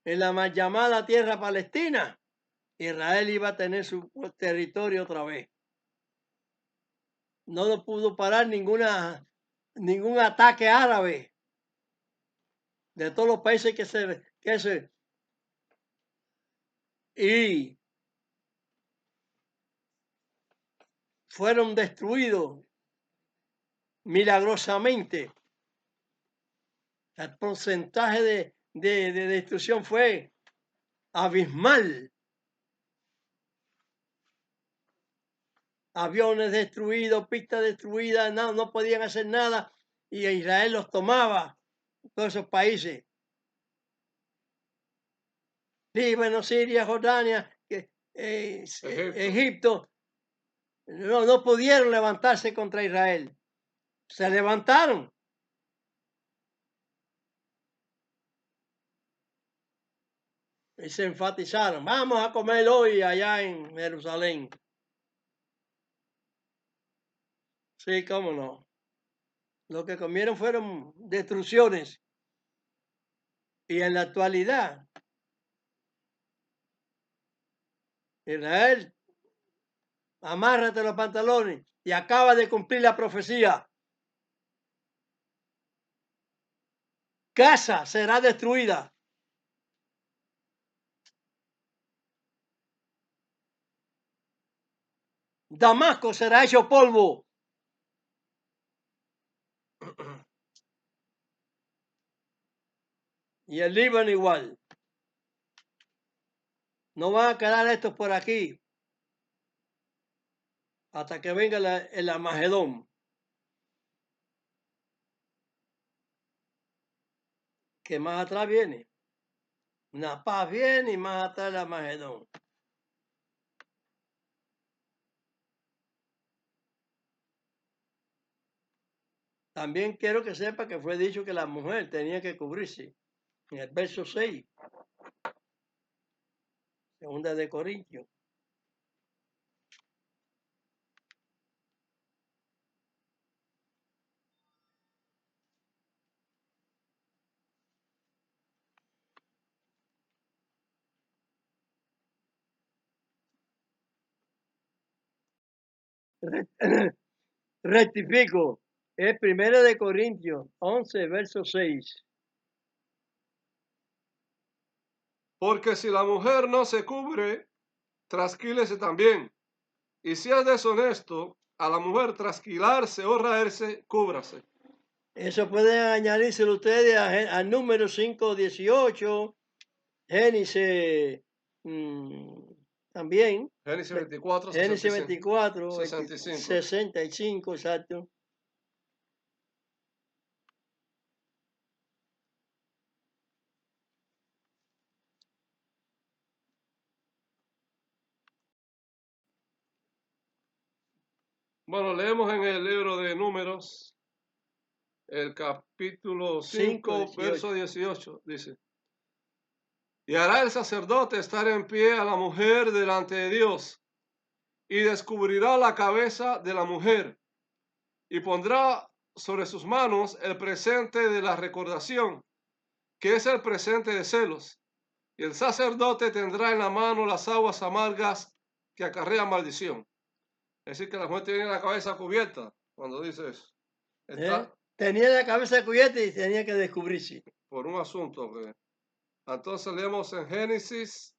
en la mal llamada tierra palestina, Israel iba a tener su territorio otra vez. No lo pudo parar ningún ataque árabe de todos los países y fueron destruidos milagrosamente. El porcentaje de destrucción fue abismal. Aviones destruidos, pistas destruidas, no podían hacer nada y Israel los tomaba, todos esos países. Líbano, Siria, Jordania, Egipto, no pudieron levantarse contra Israel. Se levantaron. Y se enfatizaron. Vamos a comer hoy allá en Jerusalén. Sí, cómo no. Lo que comieron fueron destrucciones. Y en la actualidad, Israel, amárrate los pantalones y acaba de cumplir la profecía. Gaza será destruida. Damasco será hecho polvo. Y el Líbano igual. No van a quedar estos por aquí hasta que venga el Armagedón. Que más atrás viene. Una paz viene y más atrás el Armagedón. También quiero que sepa que fue dicho que la mujer tenía que cubrirse. En el verso 6, segunda de Corintios. Rectifico, es primera de Corintios 11, verso 6. Porque si la mujer no se cubre, trasquílese también. Y si es deshonesto a la mujer trasquilarse o raerse, cúbrase. Eso pueden añadírselo ustedes al número 5:18, Génesis también. Génesis 24, Génesis 24, 65. 65, exacto. Bueno, leemos en el libro de Números, el capítulo 5, verso 18, dice: Y hará el sacerdote estar en pie a la mujer delante de Dios, y descubrirá la cabeza de la mujer, y pondrá sobre sus manos el presente de la recordación, que es el presente de celos. Y el sacerdote tendrá en la mano las aguas amargas que acarrean maldición. Es decir, que la mujer tiene la cabeza cubierta cuando dice eso. Está Tenía la cabeza cubierta y tenía que descubrirse. por un asunto que... Entonces leemos en Génesis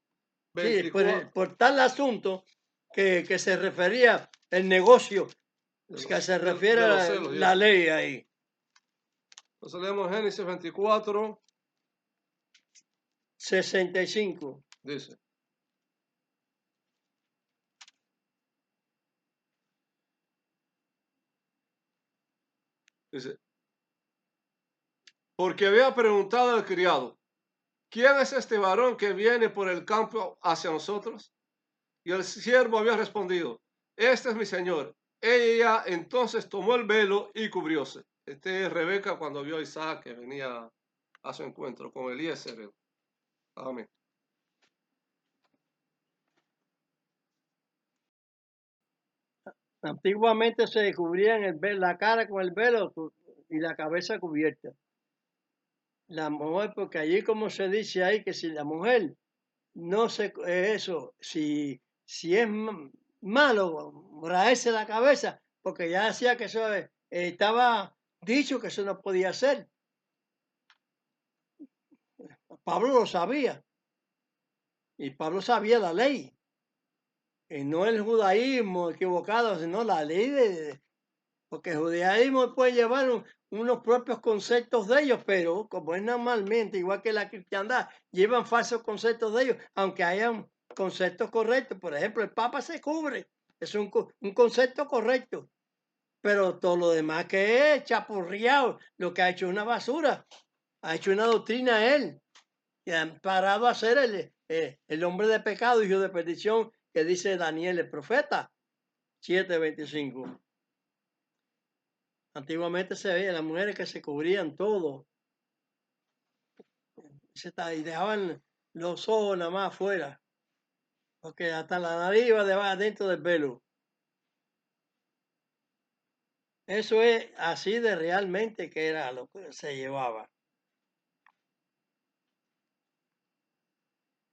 Sí, 24. por tal asunto que se refería el negocio, que se refiere de los a celos, la ley ahí. Entonces leemos Génesis 24. 65. Dice: porque había preguntado al criado, ¿quién es este varón que viene por el campo hacia nosotros? Y el siervo había respondido, este es mi señor. Ella entonces tomó el velo y cubrióse. Este es Rebeca cuando vio a Isaac que venía a su encuentro con Eliezer. Amén. Antiguamente se cubrían la cara con el velo y la cabeza cubierta. La mujer, porque allí como se dice ahí, que si la mujer no se eso, si es malo raerse la cabeza, porque ya decía que eso estaba dicho que eso no podía ser. Pablo lo sabía, y Pablo sabía la ley, y no el judaísmo equivocado, sino la ley porque el judaísmo puede llevar unos propios conceptos de ellos, pero como es normalmente, igual que la cristiandad, llevan falsos conceptos de ellos, aunque hayan conceptos correctos. Por ejemplo, el Papa se cubre, es un concepto correcto, pero todo lo demás que es chapurriado, lo que ha hecho es una basura, ha hecho una doctrina él, y han parado a ser el hombre de pecado, hijo de perdición, que dice Daniel el profeta, 7:25. Antiguamente se veía las mujeres que se cubrían todo y dejaban los ojos nada más afuera, porque hasta la nariz iba dentro del velo. Eso es así de realmente que era lo que se llevaba.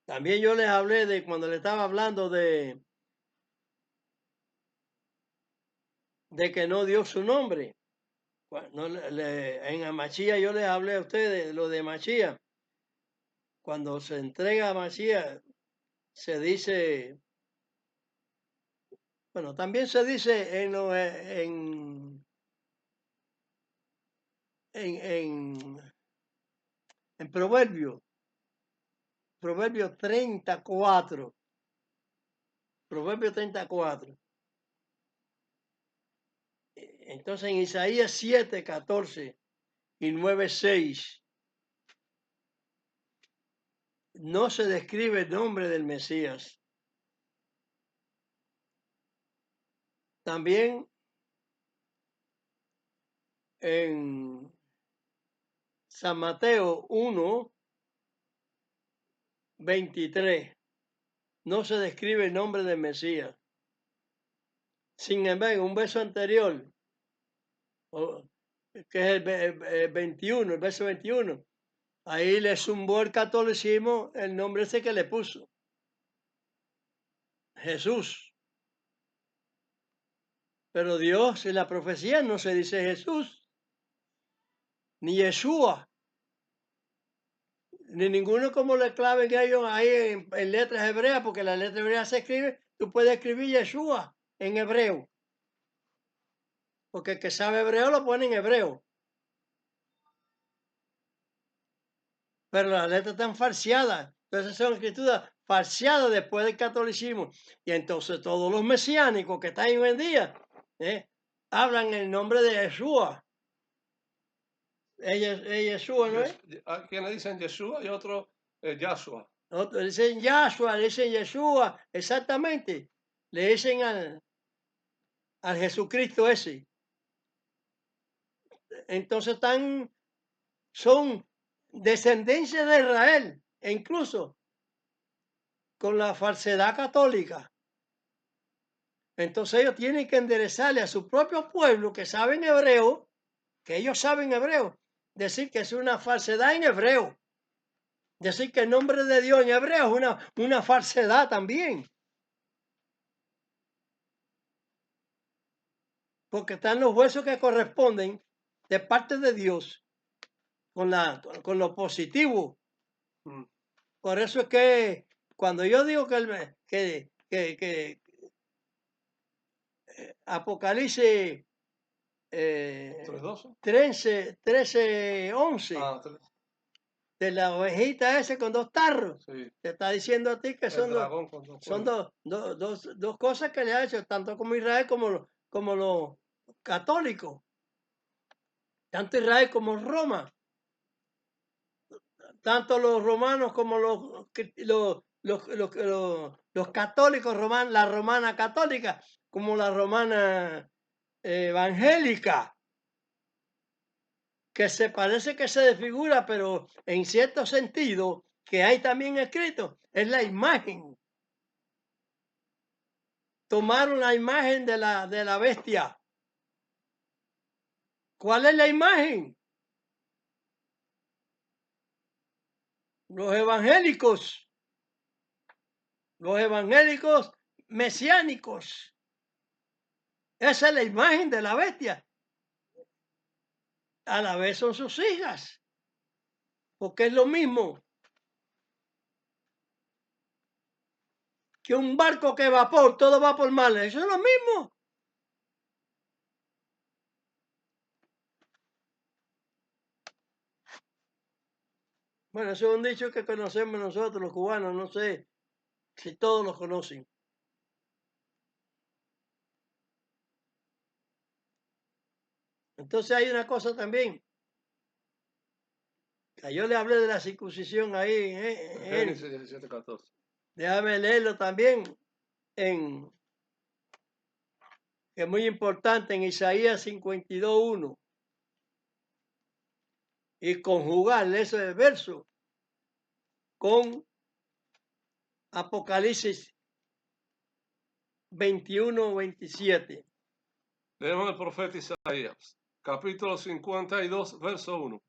También yo les hablé de cuando le estaba hablando de que no dio su nombre. En Amachía yo les hablé a ustedes lo de Machía. Cuando se entrega a Machía, se dice, bueno, también se dice en Proverbio 34. Proverbio 34. Entonces en Isaías 7:14 y 9:6 no se describe el nombre del Mesías. También en San Mateo 1:23 no se describe el nombre del Mesías. Sin embargo, un verso anterior, que es el 21, el verso 21, ahí le zumbó el catolicismo el nombre ese que le puso, Jesús. Pero Dios en la profecía no se dice Jesús, ni Yeshua, ni ninguno como le claven ellos ahí en letras hebreas, porque la letra hebrea se escribe, tú puedes escribir Yeshua en hebreo, porque el que sabe hebreo lo pone en hebreo. Pero las letras están falseadas, entonces son escrituras falseadas después del catolicismo. Y entonces todos los mesiánicos que están hoy en día hablan el nombre de Yeshua. Yeshua, ¿no es? Hay quienes dicen Yeshua y otros Yahshua. Otros dicen Yahshua, le dicen Yeshua, exactamente. Le dicen al Jesucristo ese. Entonces son descendencia de Israel, e incluso con la falsedad católica. Entonces ellos tienen que enderezarle a su propio pueblo que saben hebreo, que ellos saben hebreo, decir que es una falsedad en hebreo. Decir que el nombre de Dios en hebreo es una falsedad también. Porque están los huesos que corresponden de parte de Dios con lo positivo. Por eso es que cuando yo digo que Apocalipsis 13:11 de la ovejita ese con dos tarros, Sí. te está diciendo a ti que son dos cosas que le ha hecho tanto como Israel como los católicos, tanto Israel como Roma. tanto los romanos como los católicos, la romana católica, como la romana evangélica, que se parece que se desfigura, pero en cierto sentido, que hay también escrito, es la imagen. Tomaron la imagen de la bestia. ¿Cuál es la imagen? Los evangélicos mesiánicos. Esa es la imagen de la bestia. A la vez son sus hijas, porque es lo mismo que un barco que vapor, todo va por mar, eso es lo mismo. Bueno, eso es un dicho que conocemos nosotros los cubanos, no sé si todos lo conocen. Entonces hay una cosa también. Yo le hablé de la circuncisión ahí. Génesis 17:14. Déjame leerlo también que es muy importante, en Isaías 52:1. Y conjugar ese verso con Apocalipsis 21:27. Leemos el profeta Isaías, capítulo 52, verso 1.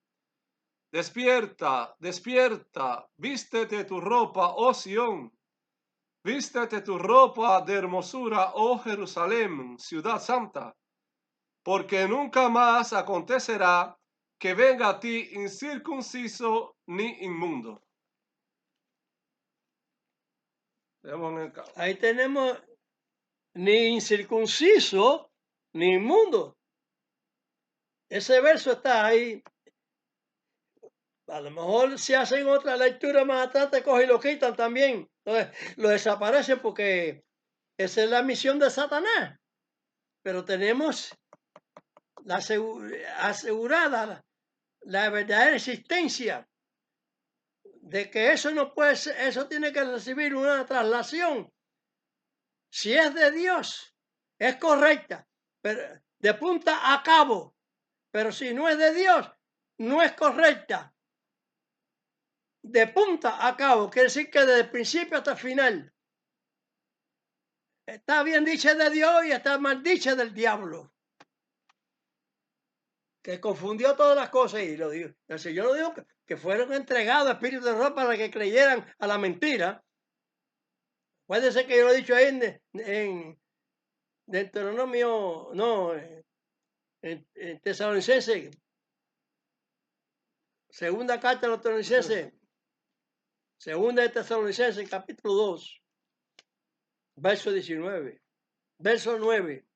Despierta, despierta, vístete tu ropa, oh Sión. Vístete tu ropa de hermosura, oh Jerusalén, ciudad santa, porque nunca más acontecerá que venga a ti incircunciso ni inmundo. Ahí tenemos ni incircunciso ni inmundo. Ese verso está ahí. A lo mejor si hacen otra lectura más atrás, te cogen y lo quitan también. Entonces, lo desaparecen porque esa es la misión de Satanás. Pero tenemos asegurada la verdadera existencia de que eso no puede ser, eso tiene que recibir una traslación. Si es de Dios, es correcta, pero de punta a cabo. Pero si no es de Dios, no es correcta. De punta a cabo, quiere decir que desde el principio hasta el final. Está bien dicha de Dios y está mal dicha del diablo, que confundió todas las cosas y lo digo. El Señor lo dijo que fueron entregados a espíritus de error para que creyeran a la mentira. Puede ser que yo lo he dicho ahí en Deuteronomio, no, en Tesalonicense, segunda carta de los Tesalonicenses, segunda de Tesalonicenses, capítulo 2, verso 19, verso 9.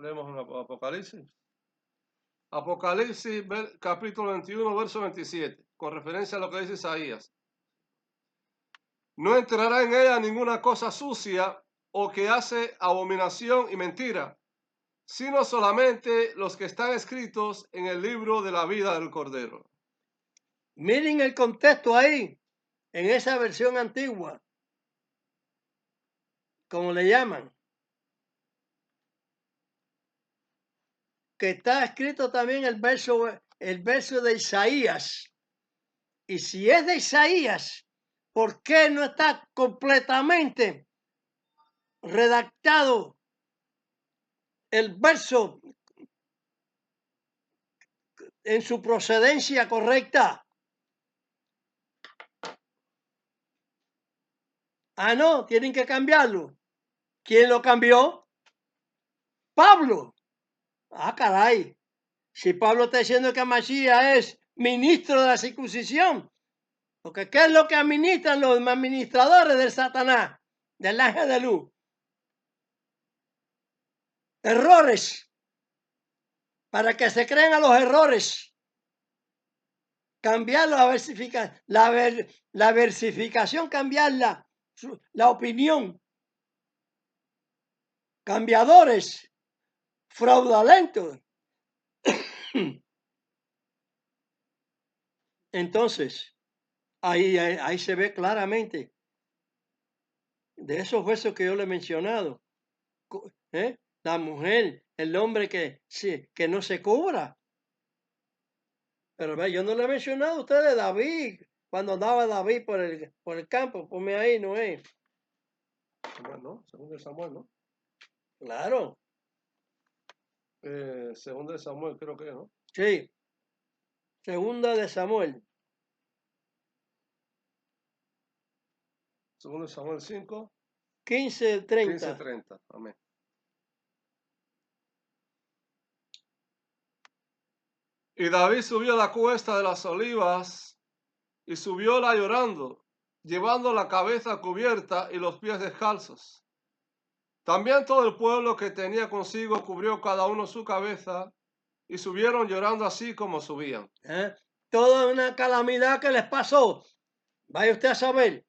Leemos en Apocalipsis. Apocalipsis, capítulo 21, verso 27, con referencia a lo que dice Isaías. No entrará en ella ninguna cosa sucia o que hace abominación y mentira, sino solamente los que están escritos en el libro de la vida del Cordero. Miren el contexto ahí, en esa versión antigua, como le llaman, que está escrito también el verso de Isaías. Y si es de Isaías, ¿por qué no está completamente redactado el verso en su procedencia correcta? Ah, no, tienen que cambiarlo. ¿Quién lo cambió? Pablo. Ah, caray. Si Pablo está diciendo que Masías es ministro de la circuncisión, porque ¿qué es lo que administran los administradores del Satanás, del ángel de luz? Errores. Para que se creen a los errores. Cambiar la versificación, cambiarla, la opinión. Cambiadores, fraudulentos, Entonces, ahí se ve claramente de esos versos que yo le he mencionado. La mujer, el hombre que no se cubra. Pero ve, yo no le he mencionado a ustedes David, cuando andaba David por el campo, ponme ahí, ¿no es? Samuel, ¿no? Segundo de Samuel, ¿no? Claro, Segundo de Samuel, creo que, ¿no? sí. Segunda de Samuel, Segundo de Samuel 5, 15:30. 15:30. Amén. Y David subió la cuesta de las olivas y subióla llorando, llevando la cabeza cubierta y los pies descalzos. También todo el pueblo que tenía consigo cubrió cada uno su cabeza y subieron llorando así como subían. Toda una calamidad que les pasó. Vaya usted a saber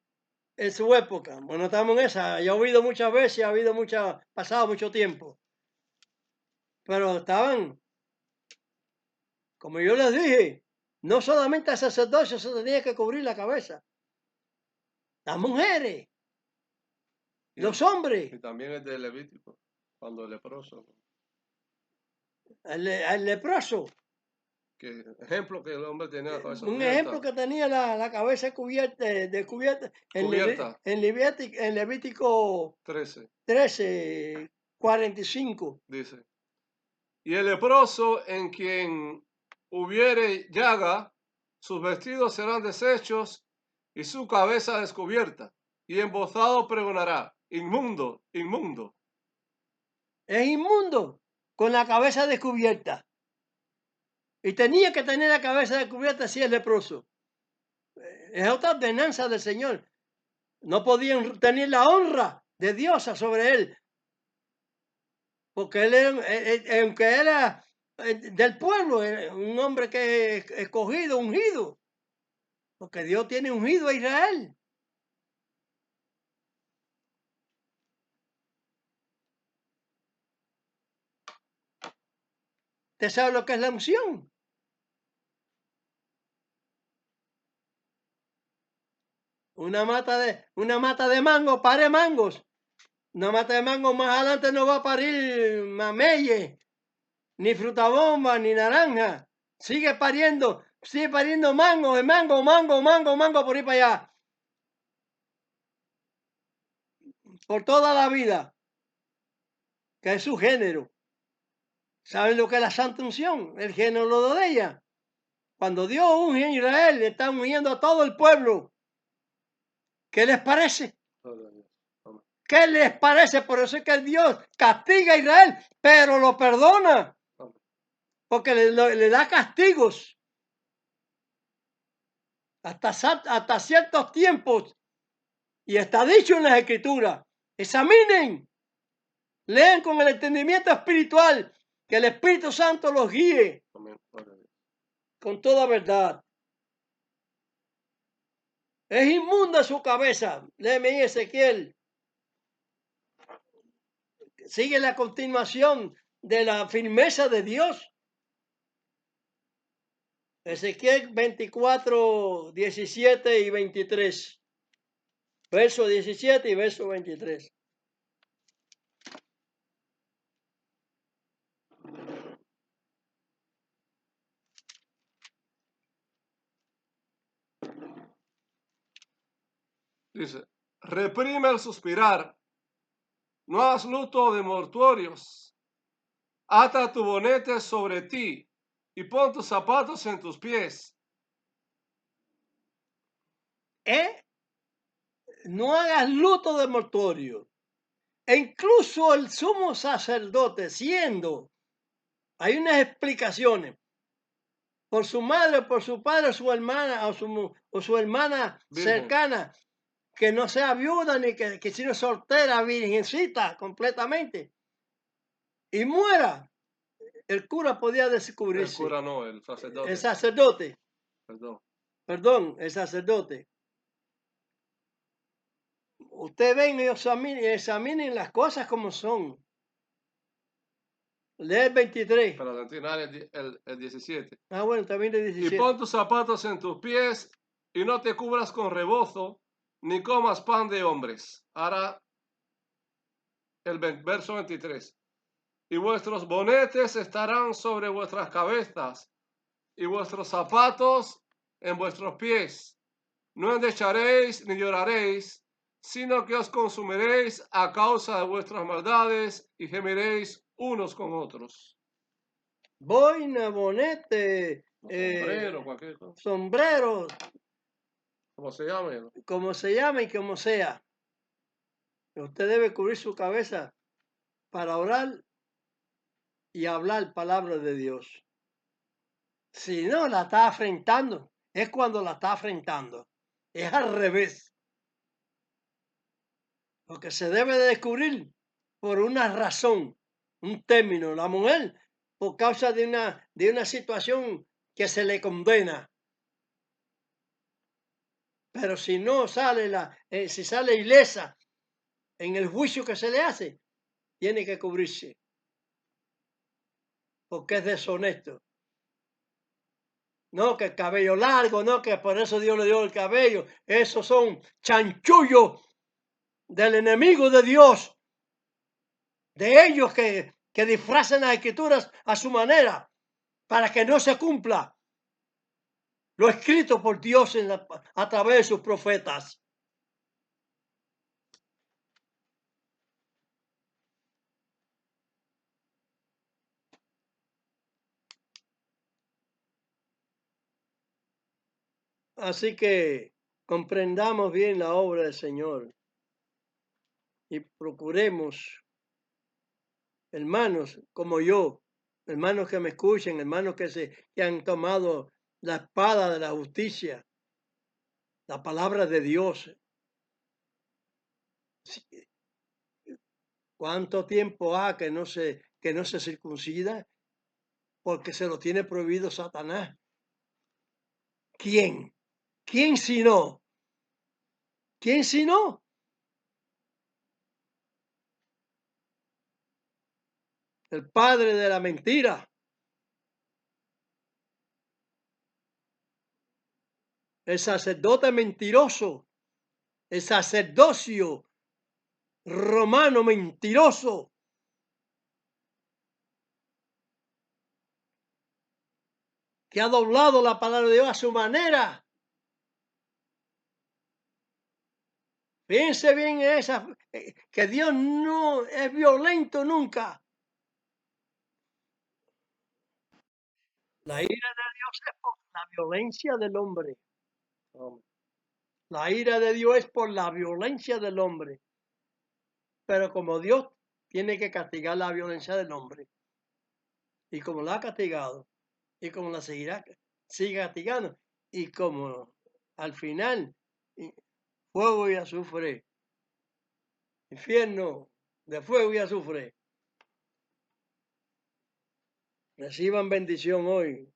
en su época. Bueno, estamos en esa. Ya ha oído muchas veces, pasado mucho tiempo. Pero estaban, como yo les dije, no solamente al sacerdocio se tenía que cubrir la cabeza. Las mujeres, los hombres, Y también es de Levítico, cuando el leproso. al leproso. Que ejemplo que el hombre tenía la cabeza Un cubierta. ejemplo que tenía la cabeza cubierta, descubierta Cubierta. En Levítico 13, 13:45. dice. Y el leproso en quien hubiere llaga, sus vestidos serán deshechos y su cabeza descubierta. Y embozado pregonará, inmundo, inmundo. Es inmundo con la cabeza descubierta. Y tenía que tener la cabeza descubierta si es leproso. Es otra ordenanza del Señor. No podían tener la honra de Dios sobre él. Porque él era, aunque era del pueblo, era un hombre que es escogido, ungido. Porque Dios tiene ungido a Israel. ¿Usted sabe lo que es la unción? Una mata de mango pare mangos. Una mata de mango más adelante no va a parir mameye, ni frutabomba, ni naranja. Sigue pariendo mango, mango por ahí para allá. Por toda la vida. Que es su género. ¿Saben lo que es la santa unción? El género de ella. Cuando Dios unge en Israel, le está ungiendo a todo el pueblo. ¿Qué les parece? ¿Qué les parece? Por eso es que Dios castiga a Israel, pero lo perdona. Porque le da castigos. Hasta ciertos tiempos. Y está dicho en las Escrituras. Examinen. Lean con el entendimiento espiritual. Que el Espíritu Santo los guíe. Con toda verdad. Es inmunda su cabeza. Léeme ahí Ezequiel. Sigue la continuación de la firmeza de Dios. Ezequiel 24, 17 y 23. Verso 17 y verso 23. Dice, reprime el suspirar, no hagas luto de mortuorios, ata tu bonete sobre ti y pon tus zapatos en tus pies. No hagas luto de mortuorio. E incluso el sumo sacerdote, hay unas explicaciones, por su madre, por su padre, su hermana o su hermana Virgen. cercana, que no sea viuda ni que sea soltera, virgencita completamente, y muera, el cura podía descubrirse. El cura no, el sacerdote. El sacerdote. Perdón. El sacerdote. Usted ven y examinen las cosas como son. Lee el 23. Para terminar el 17. Ah, bueno, también el Y 17. pon tus zapatos en tus pies y no te cubras con rebozo, ni comas pan de hombres. Ahora el verso 23. Y vuestros bonetes estarán sobre vuestras cabezas y vuestros zapatos en vuestros pies. No endecharéis ni lloraréis, sino que os consumiréis a causa de vuestras maldades y gemiréis unos con otros. Boina, bonete, Sombrero, cualquier cosa. sombrero, Como se llame. como se llame y como sea. Usted debe cubrir su cabeza para orar y hablar palabra de Dios. Si no, la está afrentando. Es cuando la está afrentando. Es al revés. Porque se debe de descubrir por una razón, un término. La mujer, por causa de una situación que se le condena. Pero si no sale si sale ilesa en el juicio que se le hace, tiene que cubrirse. Porque es deshonesto. No, que el cabello largo, no, que por eso Dios le dio el cabello. Esos son chanchullos del enemigo de Dios. De ellos que disfrazan las escrituras a su manera para que no se cumpla lo escrito por Dios a través de sus profetas. Así que comprendamos bien la obra del Señor y procuremos, hermanos como yo, hermanos que me escuchen, hermanos que han tomado la espada de la justicia, la palabra de Dios. ¿Cuánto tiempo ha que no se circuncida? Porque se lo tiene prohibido Satanás. ¿Quién? ¿Quién si no? ¿Quién si no? El padre de la mentira. El sacerdote mentiroso. El sacerdocio romano mentiroso. Que ha doblado la palabra de Dios a su manera. Fíjense bien en esa, que Dios no es violento nunca. La ira de Dios es por la violencia del hombre. La ira de Dios es por la violencia del hombre. Pero como Dios tiene que castigar la violencia del hombre, y como la ha castigado, y como la sigue castigando, y como al final fuego y azufre, infierno de fuego y azufre, reciban bendición hoy,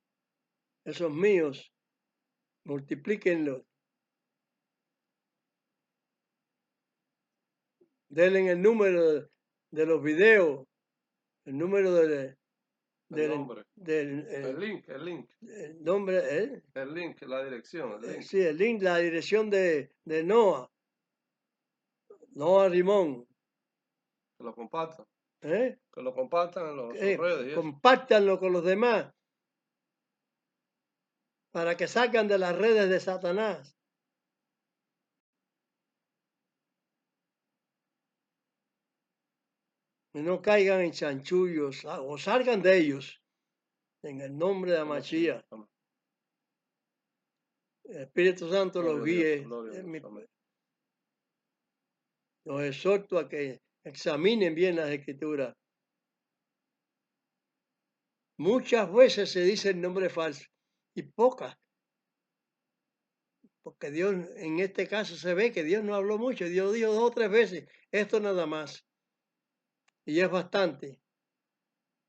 esos míos, multiplíquenlos, denle el número de los videos, el número del link. El nombre, El link, la dirección. El link. Sí, el link, la dirección de Noah Rimón. Que lo compartan. Que lo compartan en sus redes. Compártanlo con los demás para que salgan de las redes de Satanás. Y no caigan en chanchullos o salgan de ellos en el nombre de Amachía. El Espíritu Santo los guíe. Los exhorto a que examinen bien las escrituras. Muchas veces se dice el nombre falso y pocas. Porque Dios, en este caso se ve que Dios no habló mucho. Dios dijo 2 o 3 veces, esto nada más. Y es bastante.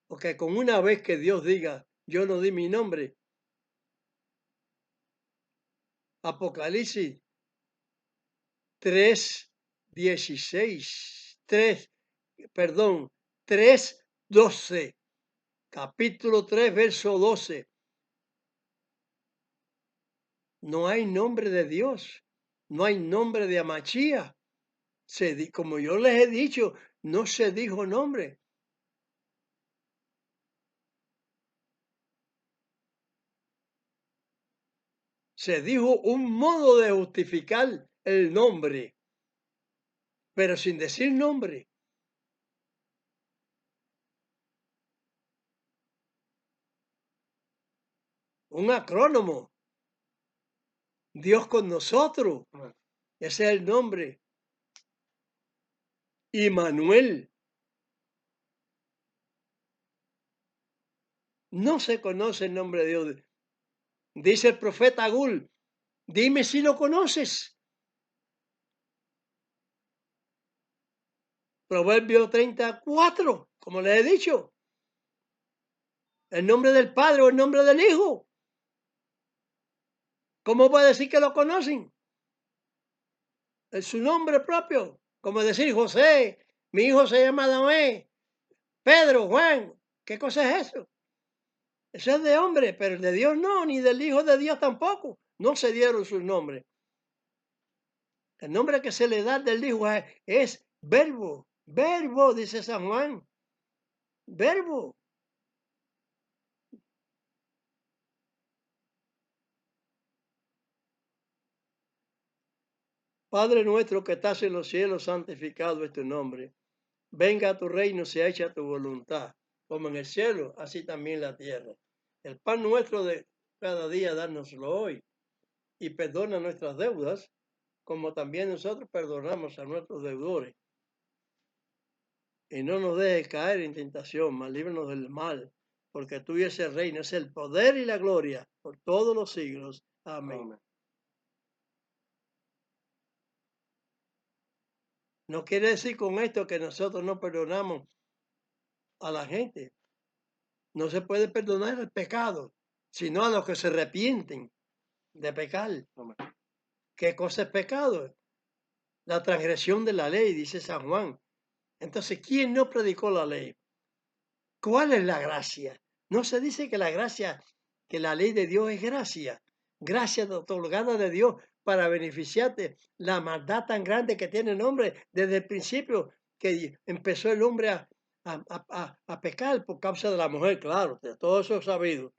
Porque con una vez que Dios diga, yo no di mi nombre. Apocalipsis 3:12. capítulo 3, verso 12. No hay nombre de Dios, no hay nombre de Amachía. Como yo les he dicho, no se dijo nombre. Se dijo un modo de justificar el nombre, pero sin decir nombre. Un acrónimo. Dios con nosotros. Ese es el nombre. Immanuel. No se conoce el nombre de Dios. Dice el profeta Agul, dime si lo conoces. Proverbio 34, como les he dicho. El nombre del Padre o el nombre del Hijo. ¿Cómo puede decir que lo conocen? Es su nombre propio. Como decir José, mi hijo se llama Noé, Pedro, Juan. ¿Qué cosa es eso? Eso es de hombre, pero el de Dios no, ni del Hijo de Dios tampoco. No se dieron sus nombres. El nombre que se le da del Hijo es Verbo. Verbo, dice San Juan. Verbo. Padre nuestro que estás en los cielos, santificado es tu nombre. Venga a tu reino, sea hecha tu voluntad, como en el cielo, así también en la tierra. El pan nuestro de cada día, dárnoslo hoy. Y perdona nuestras deudas, como también nosotros perdonamos a nuestros deudores. Y no nos dejes caer en tentación, mas líbranos del mal, porque tuyo es el reino, es el poder y la gloria por todos los siglos. Amén. Amén. No quiere decir con esto que nosotros no perdonamos a la gente. No se puede perdonar el pecado, sino a los que se arrepienten de pecar. Amén. ¿Qué cosa es pecado? La transgresión de la ley, dice San Juan. Entonces, ¿quién no predicó la ley? ¿Cuál es la gracia? No se dice que la gracia, que la ley de Dios es gracia. Gracia otorgada de Dios para beneficiarte. La maldad tan grande que tiene el hombre desde el principio que empezó el hombre a pecar por causa de la mujer, claro, de todo eso sabido.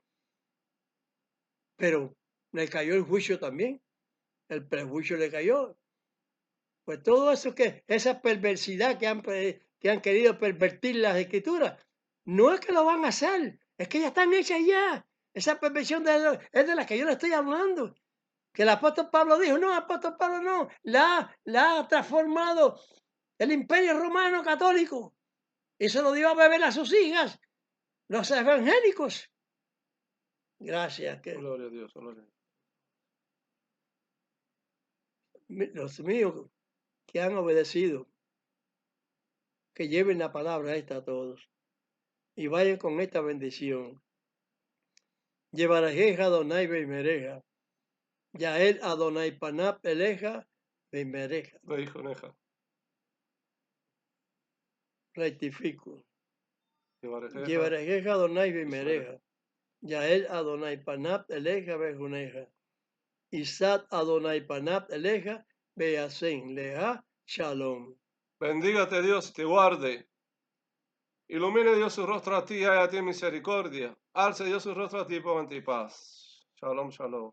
Pero le cayó el juicio también. El prejuicio le cayó. Pues todo eso esa perversidad que han querido pervertir las escrituras, no es que lo van a hacer, es que ya están hechas ya. Esa perversión es de la que yo le estoy hablando. Que el apóstol Pablo dijo, no, apóstol Pablo no, la ha transformado el imperio romano católico y se lo dio a beber a sus hijas, los evangélicos. Gracias. Gloria a Dios, gloria a Dios. Los míos que han obedecido, que lleven la palabra esta a todos y vayan con esta bendición. Llevarajeja Adonai Beimereja, Yael Adonai Panap Eleja Beimereja. Beijoneja. Rectifico. Llevarejeja. Llevarajeja Adonai Beimereja, Yael Adonai Panap Eleja Beijoneja, Isat Adonai Panap Eleja Beasen Leja Shalom. Bendígate Dios, te guarde. Ilumine Dios su rostro a ti y haya a ti misericordia. Alce Dios su rostro a ti y ponte paz. Shalom, shalom.